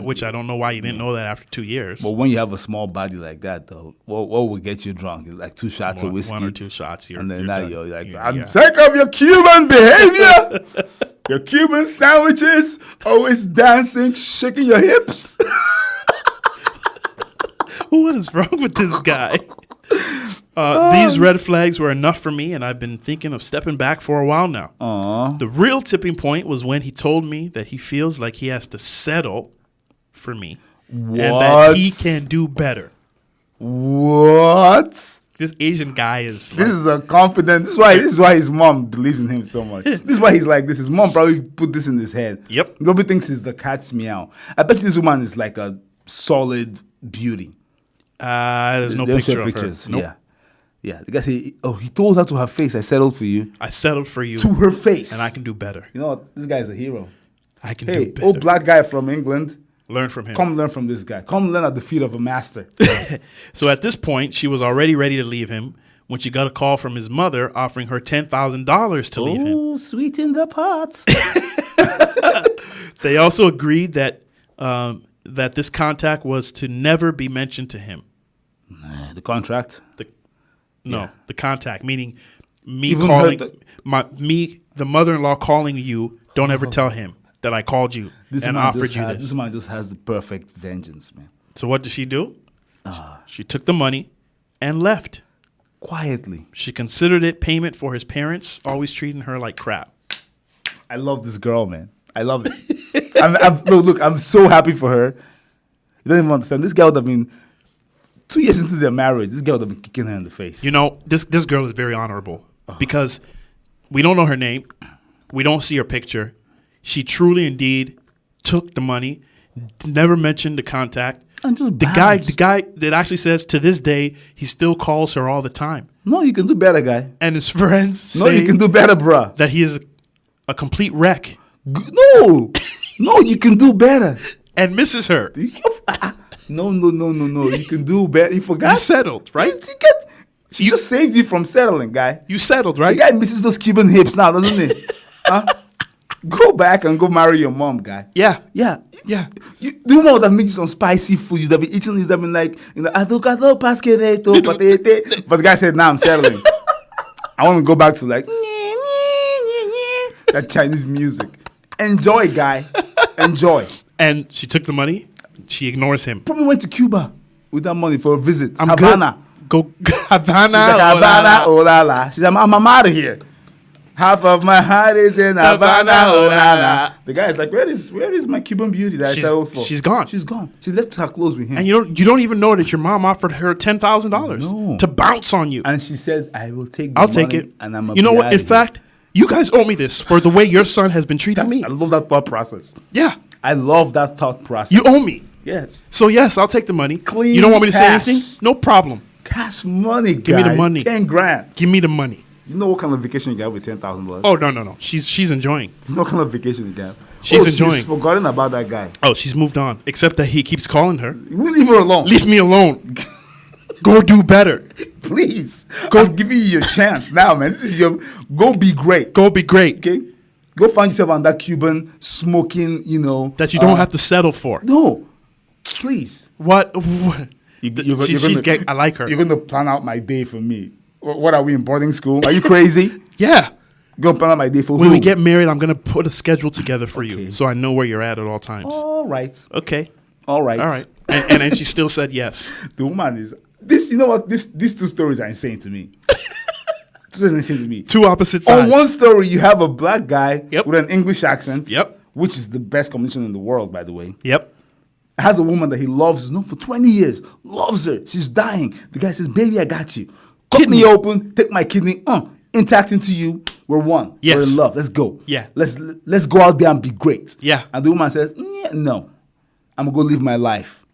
which I don't know why you didn't know that after 2 years. But when you have a small body like that, though, what will get you drunk? Like 2 shots of whiskey, 1 or 2 shots. and then you're now done. you're like, Yeah. I'm sick of your Cuban behavior. Your Cuban sandwiches, always dancing, shaking your hips. What is wrong with this guy? These red flags were enough for me, and I've been thinking of stepping back for a while now. The real tipping point was when he told me that he feels like he has to settle for me, and that he can do better. What? This Asian guy is This is a confident. This is why his mom believes in him so much. This is why he's like this. His mom probably put this in his head. Yep. He probably thinks it's the cat's meow. I bet you this woman is like a solid beauty. there's no They don't show picture of pictures. her. Nope. Yeah. Yeah. The guy said, "Oh, he told her to her face, I settled for you." I settled for you, To her face. and I can do better. You know what? This guy's a hero. I can Hey, do better. old black guy from England. Learn from him. Come learn from this guy. Come learn at the feet of a master. So at this point, she was already ready to leave him when she got a call from his mother offering her $10,000 to leave him. Oh, sweet in the pot. They also agreed that that this contact was to never be mentioned to him. The contract. The contact, meaning me Even calling heard the mother-in-law calling you. Don't ever tell him that I called you and offered you This man just has the perfect vengeance, man. So what did she do? She took the money and left. Quietly. She considered it payment for his parents, always treating her like crap. I love this girl, man. I love it. Look, I'm so happy for her. You don't even understand. This girl would have been 2 years into their marriage. This girl would have been kicking her in the face. You know, this girl is very honorable because we don't know her name. We don't see her picture. She truly indeed took the money, never mentioned the contact. And just the guy that actually says to this day he still calls her all the time. No, you can do better, guy. And his friends No, say you can do better, bruh. that he is a complete wreck No, you can do better. and misses her. No. You can do better. You forgot. You settled, right? She just saved you from settling, guy. You settled, The right? guy misses those Cuban hips now, doesn't he? Huh? Go back and go marry your mom, guy. Yeah. Yeah. Yeah. You do more than make you some spicy food. You'd have been eating. You'd have been like, avocado, pasquereto, patete. But the guy said, "Nah, I'm settling. I want to go back to like that Chinese music. Enjoy, guy. Enjoy." And she took the money. She ignores him. Probably went to Cuba with that money for a visit. I'm Havana. Good. Go Havana. She's like, oh, la, Havana, la. oh la la. She's like, I'm out of here. Half of my heart is in Havana, oh la la. The guy is like, where is my Cuban beauty that I settled for? She's gone. She's gone. She left her clothes with him. And you don't even know that your mom offered her $10,000 No. to bounce on you. And she said, I will take the I'll money take it. and I'm You know what? In fact, you guys owe me this for the way your son has been treating me. I love that thought process. Yeah. I love that thought process. You owe me. Yes. So yes, I'll take the money. Clean You don't want me to cash. say anything? No problem. Cash money, guy. Give me the money. 10 grand. Give me the money. You know what kind of vacation you get with $10,000? Oh no. She's enjoying. There's no kind of vacation you get. She's enjoying. She's forgotten about that guy. Oh, she's moved on. Except that he keeps calling her. You leave her alone. Leave me alone. Go do better. Please. I'm giving you your chance now, man. This is your go be great. Go be great. Okay? Go find yourself on that Cuban smoking, That you don't have to settle for. No. Please. What? I like her. You're going to plan out my day for me. What are we in boarding school? Are you crazy? Yeah. Go plan out my day for When who? we get married, I'm gonna put a schedule together for Okay. you, so I know where you're at all times. All right. Okay. All right. All right. And then she still said yes. The woman is this. You know what? These two stories are insane to me. Two stories are insane to me. Two opposite sides. On one story, you have a black guy Yep. with an English accent. Yep. Which is the best combination in the world, by the way. Yep. Has a woman that he loves, has known for 20 years, loves her. She's dying. The guy says, "Baby, I got you. Cut me open, take my kidney, intact into you. We're one. Yes. We're in love. Let's go. Yeah. Let's go out there and be great." Yeah. And the woman says, "No, I'm gonna go live my life."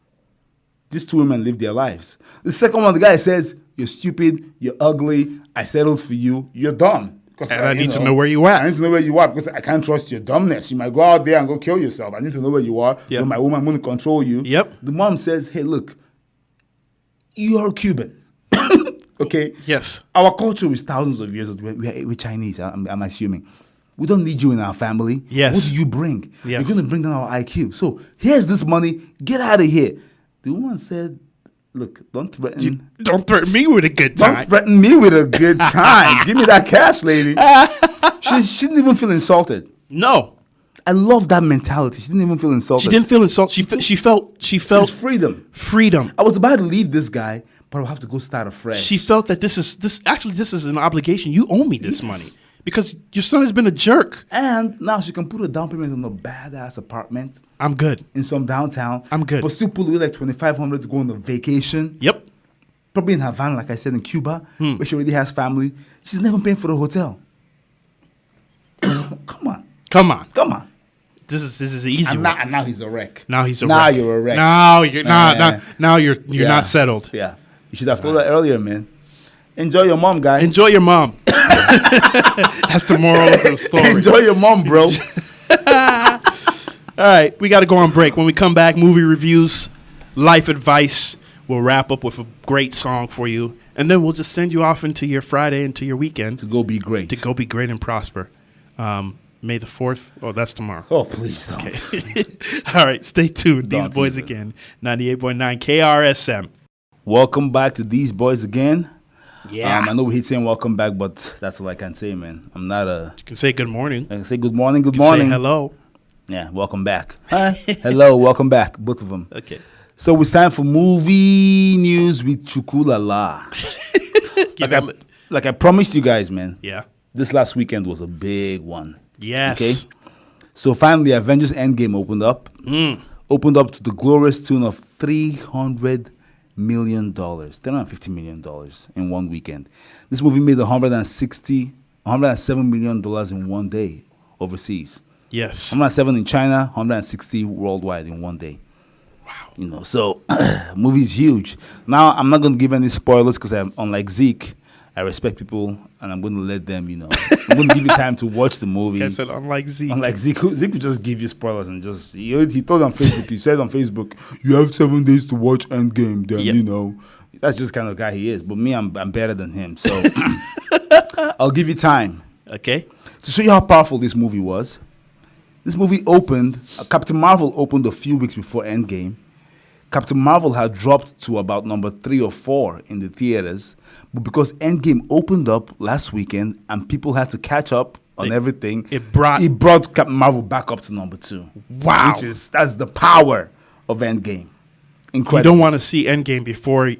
These two women live their lives. The second one, the guy says, "You're stupid. You're ugly. I settled for you. You're dumb. Because And I need to know where you are. I need to know where you are because I can't trust your dumbness. You might go out there and go kill yourself. I need to know where you are. Yep. You're my woman. I'm going to control you." Yep. The mom says, "Hey, look, you're Cuban." Okay? Yes. Our culture is thousands of years old. We're Chinese, I'm assuming. We don't need you in our family. Yes. What do you bring? Yes. You're going to bring down our IQ. So here's this money. Get out of here. The woman said, look, don't threaten. Don't threaten me with a good Don't time. threaten me with a good time. Give me that cash, lady. She didn't even feel insulted. No, I love that mentality. She didn't even feel insulted. she didn't feel insulted. She felt It's freedom. freedom. I was about to leave this guy, but I'll have to go start afresh. She felt that this is an obligation. You owe me this money because your son has been a jerk. And now she can put a down payment on a badass apartment I'm good. in some downtown. I'm good. But still pull away like $2,500 to go on a vacation. Yep. Probably in Havana, like I said, in Cuba, where she already has family. She's never paying for the hotel. Come on. Come on. Come on. This is the easy And one. now he's a wreck. Now he's a Now wreck. you're a wreck. Now you're Yeah. now you're Yeah. not settled. Yeah. You should have told her earlier, man. Enjoy your mom, guy. Enjoy your mom. That's the moral of the story. Enjoy your mom, bro. All right, we got to go on break. When we come back, movie reviews, life advice. We'll wrap up with a great song for you, and then we'll just send you off into your Friday, into your weekend To go be great. to go be great and prosper. May the 4th. Oh, that's tomorrow. Oh, please don't. All right, stay tuned. These Don't boys tease it. again. 98.9 KRSM. Welcome back to These Boys Again. Yeah. I know we hate saying welcome back, but that's all I can say, man. I'm not a... You can say good morning. I can say good morning, good You can morning. say hello. Yeah, welcome back. Huh? Hello, welcome back, both of them. Okay. So it's time for movie news with Chukulala. Give like, it- like I promised you guys, man. yeah. This last weekend was a big one. Yes. Okay. So finally, Avengers Endgame opened up. Mm. Opened up to the glorious tune of $300 million, $350 million in one weekend. This movie made $107 million in one day overseas. Yes. 107 in China, 160 worldwide in one day. Wow. You know, so movie's huge. Now I'm not gonna give any spoilers because I'm unlike Zeke. I respect people and I'm gonna let them, you know. I'm gonna give you time to watch the movie. I said unlike Zeke. Unlike Zeke would just give you spoilers and just he told on Facebook, he said on Facebook, you have 7 days to watch Endgame, then Yep. you know. That's just kind of guy he is. But me, I'm better than him. So I'll give you time Okay. to show you how powerful this movie was. This movie opened, Captain Marvel opened a few weeks before Endgame. Captain Marvel had dropped to about number 3 or 4 in the theaters. But because Endgame opened up last weekend and people had to catch up on everything, it brought- Captain Marvel back up to number 2. Wow. That's the power of Endgame. You Incredible. don't want to see Endgame before you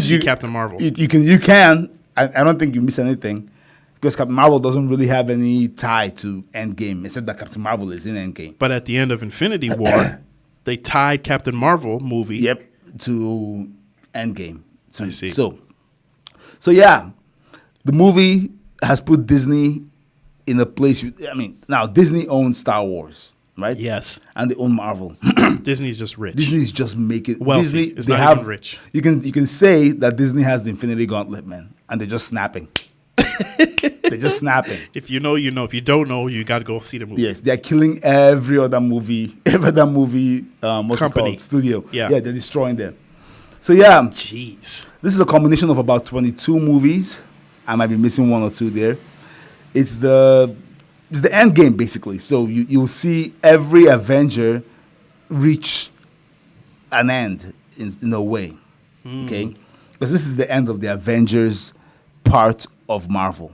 see Captain Marvel. You can. I don't think you miss anything. Because Captain Marvel doesn't really have any tie to Endgame, except that Captain Marvel is in Endgame. But at the end of Infinity War, they tied Captain Marvel movie. Yep, to Endgame. I see. So yeah, the movie has put Disney in a place. Now Disney owns Star Wars, right? Yes. And they own Marvel. Disney's just rich. Disney's just making Wealthy. Disney. It's they not have even rich. You can say that Disney has the Infinity Gauntlet, man, and they're just snapping. They're just snapping. If you know, you know. If you don't know, you got to go see the movie. Yes, they're killing every other movie, what's it Company. called? Studio. Yeah. They're destroying them. So yeah, Jeez. this is a combination of about 22 movies. I might be missing 1 or 2 there. It's the end game basically. So you'll see every Avenger reach an end in a way. Okay? Because this is the end of the Avengers part of Marvel.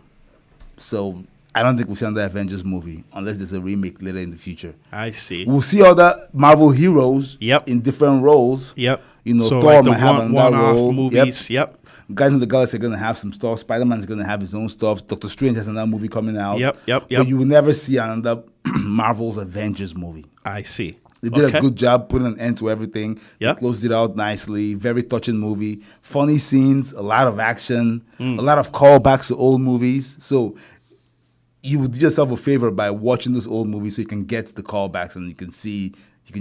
So I don't think we'll see another Avengers movie unless there's a remake later in the future. I see. We'll see other Marvel heroes Yep. in different roles. Yep. You know, So Thor like the might have another one-off role. movies. Yep. Guys in the Galaxy are going to have some stuff. Spider-Man is going to have his own stuff. Doctor Strange has another movie coming out. Yep. But you will never see another Marvel's Avengers movie. I see. They did Okay. a good job putting an end to everything. Yep. They closed it out nicely. Very touching movie. Funny scenes, a lot of action, a lot of callbacks to old movies. So you would do yourself a favor by watching those old movies so you can get the callbacks and you can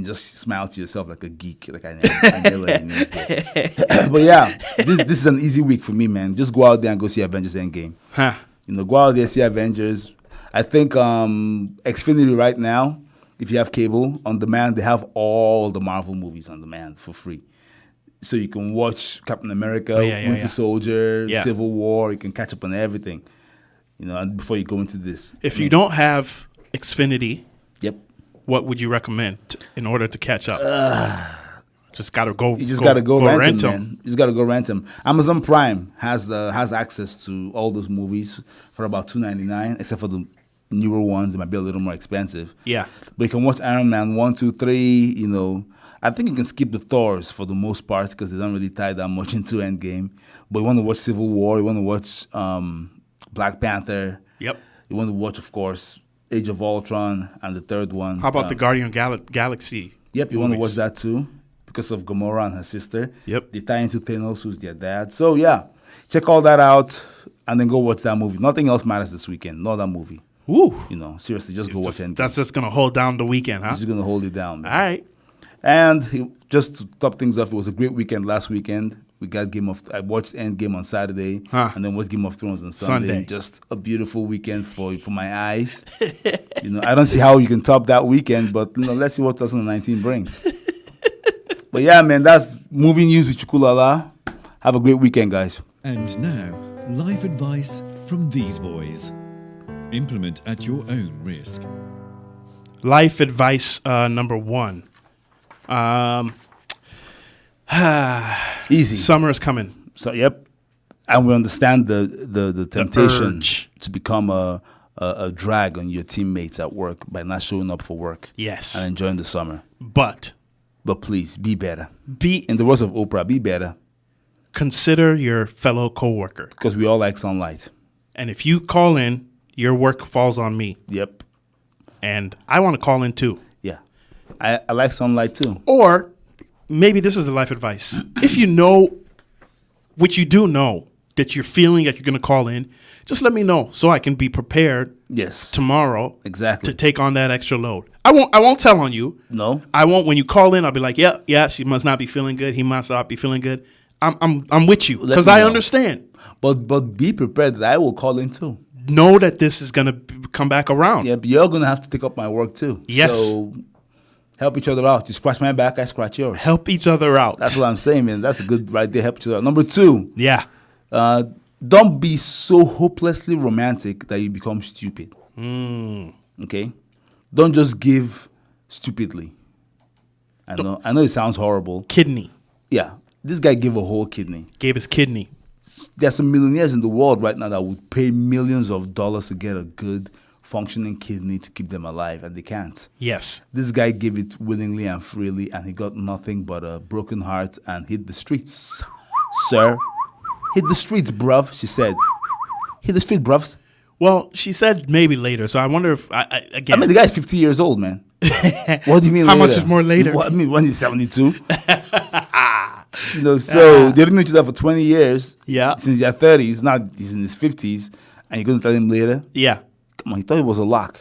just smile to yourself like a geek. Like I never used it. But yeah, this is an easy week for me, man. Just go out there and go see Avengers Endgame. Huh. You know, go out there, see Avengers. I think Xfinity right now, if you have cable on demand, they have all the Marvel movies on demand for free. So you can watch Captain America, Winter Soldier, Yeah. Civil War. You can catch up on everything. And before you go into this. If you don't have Xfinity, Yep. what would you recommend in order to catch up? Just gotta go. You just gotta go rent them, 'em. man. You just gotta go rent them. Amazon Prime has access to all those movies for about $2.99, except for the newer ones. They might be a little more expensive. Yeah. But you can watch Iron Man 1, 2, 3. I think you can skip the Thors for the most part because they don't really tie that much into Endgame. But you want to watch Civil War. You want to watch Black Panther. Yep. You want to watch, of course, Age of Ultron and the third one. How about the Guardian Galaxy? Yep, you want to movies? watch that too because of Gamora and her sister. Yep. They tie into Thanos, who's their dad. So, yeah, check all that out and then go watch that movie. Nothing else matters this weekend. Not that movie. Ooh. Seriously, just go watch Endgame. That's just gonna hold down the weekend, huh? It's just going to hold it down, man. All right. And just to top things off, it was a great weekend last weekend. We got I watched Endgame on Saturday, and then watched Game of Thrones on Sunday. Just a beautiful weekend for my eyes. I don't see how you can top that weekend, but let's see what 2019 brings. But yeah, man, that's movie news with Chukulala. Have a great weekend, guys. And now, life advice from these boys. Implement at your own risk. Life advice number 1. Easy. Summer is coming. So, yep. And we understand the temptation urge. to become a drag on your teammates at work by not showing up for work. Yes. And enjoying the summer. But please, be better. be In the words of Oprah, be better. consider your fellow coworker. Because we all like sunlight. And if you call in, your work falls on me. Yep. And I want to call in too. Yeah. I like sunlight too. Or maybe this is the life advice. If you know, which you do know, that you're feeling like you're going to call in, just let me know so I can be prepared Yes. tomorrow Exactly. to take on that extra load. I won't tell on you. No. I won't. When you call in, I'll be like, yeah, she must not be feeling good. He must not be feeling good. I'm with you because me I know. understand. But be prepared that I will call in too. Know that this is gonna come back around. Yeah, but you're gonna have to take up my work too. Yes. So help each other out. You scratch my back, I scratch yours. Help each other out. That's what I'm saying, man. That's a good right there. Help each other out. Number 2, Yeah. don't be so hopelessly romantic that you become stupid. Okay? Don't just give stupidly. I know it sounds horrible. Kidney. Yeah. This guy gave a whole kidney. Gave his kidney. There's some millionaires in the world right now that would pay millions of dollars to get a good functioning kidney to keep them alive, and they can't. Yes. This guy gave it willingly and freely, and he got nothing but a broken heart and hit the streets. Sir, hit the streets, bruv, she said. Hit the street, bruvs. Well, she said maybe later, so I wonder if again. I mean, the guy's 50 years old, man. What do you mean How later? much is more later? What, I mean, when he's 72. So they didn't know each other for 20 years. Yeah. Since they're 30s, now he's in his 50s, and you're going to tell him later? Yeah. Come on, he thought it was a lock.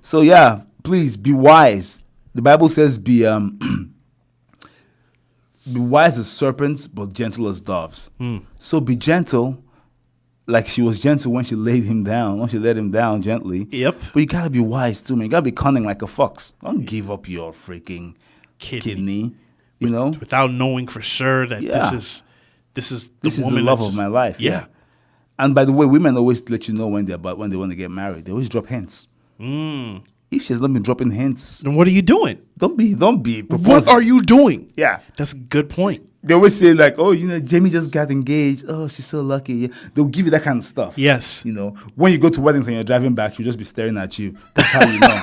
So yeah, please be wise. The Bible says be wise as serpents, but gentle as doves. So be gentle, like she was gentle when she laid him down, when she let him down gently. Yep. But you gotta be wise too, man. You gotta be cunning like a fox. Don't give up your freaking kidney. You know, Without knowing for sure that Yeah. this is the this is the woman love that's of my life. Yeah. And by the way, women always let you know when they want to get married. They always drop hints. If she has not been dropping hints, Then what are you doing? don't be What proposing. are you doing? Yeah. That's a good point. They always say like, oh, Jamie just got engaged. Oh, she's so lucky. Yeah. They'll give you that kind of stuff. Yes. When you go to weddings and you're driving back, she'll just be staring at you. That's how you know.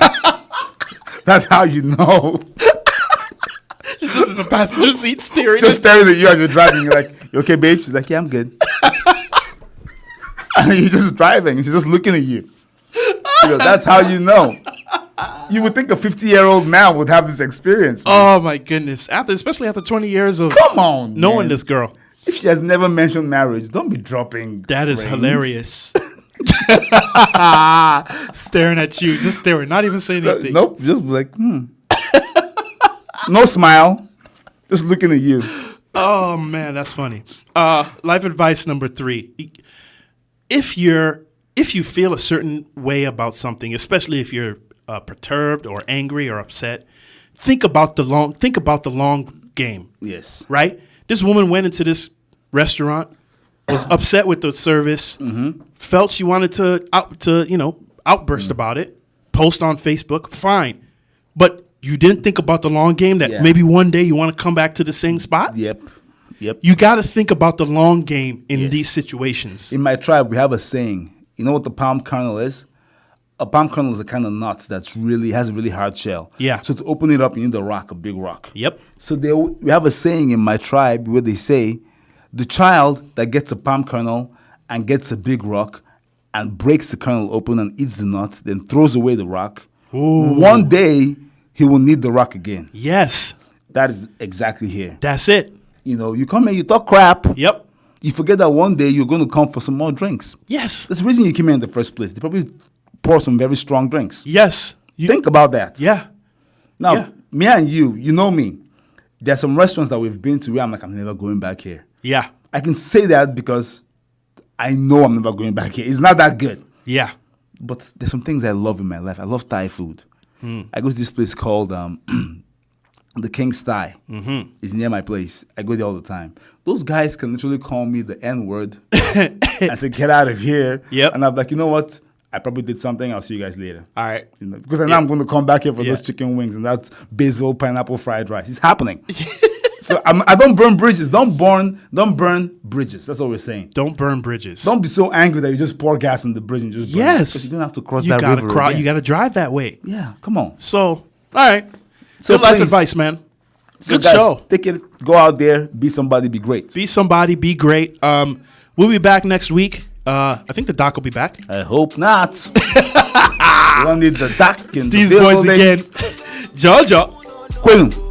That's how you know. This is the passenger seat steering. Just staring at you as you're driving. You're like, you okay, babe? She's like, yeah, I'm good. And you're just driving. And she's just looking at you. That's how you know. You would think a 50-year-old man would have this experience. Man. Oh my goodness! Especially after 20 years of Come on, knowing man. this girl. If she has neber mentioned marriage, don't be dropping. That is rings. hilarious. Staring at you, just staring, not even saying anything. Nope, just be like, No smile, just looking at you. Oh man, that's funny. Life advice number 3: if you feel a certain way about something, especially if you're perturbed or angry or upset, think about the long game. Yes. Right? This woman went into this restaurant was upset with the service, felt she wanted to outburst about it, post on Facebook, fine. But you didn't think about the long game that maybe one day you want to come back to the same spot? Yep. You got to think about the long game in these situations. In my tribe, we have a saying. You know what the palm kernel is? A palm kernel is a kind of nut that's has a really hard shell. Yeah. So to open it up, you need a big rock. Yep. So we have a saying in my tribe where they say, the child that gets a palm kernel and gets a big rock and breaks the kernel open and eats the nut, then throws away the rock, one day he will need the rock again. Yes. That is exactly here. That's it. You know, you come here, you talk crap. Yep. You forget that one day you're going to come for some more drinks. Yes. That's the reason you came here in the first place. They probably pour some very strong drinks. Yes. Think about that. Yeah. Now, Yeah. me and you know me. There's some restaurants that we've been to where I'm like, I'm never going back here. Yeah. I can say that because I know I'm never going back here. It's not that good. Yeah. But there's some things I love in my life. I love Thai food. I go to this place called the King's Thai. It's near my place. I go there all the time. Those guys can literally call me the N-word and say, get out of here. Yep. And I'm like, you know what? I probably did something. I'll see you guys later. All right. You know, because I know I'm going to come back here for those chicken wings and that basil pineapple fried rice. It's happening. So I don't burn bridges. Don't burn bridges. That's what we're saying. Don't burn bridges. Don't be so angry that you just pour gas in the bridge and just burn it. Yes. Because you don't have to cross You that gotta river again. You got to drive that way. Yeah, come on. So, all right. So Good life please- advice, man. So Good guys, show. Take it. Go out there. Be somebody. Be great. Be somebody. Be great. We'll be back next week. I think the doc will be back. I hope not. We don't need the doc in These the boys building. again. Jojo. Queen.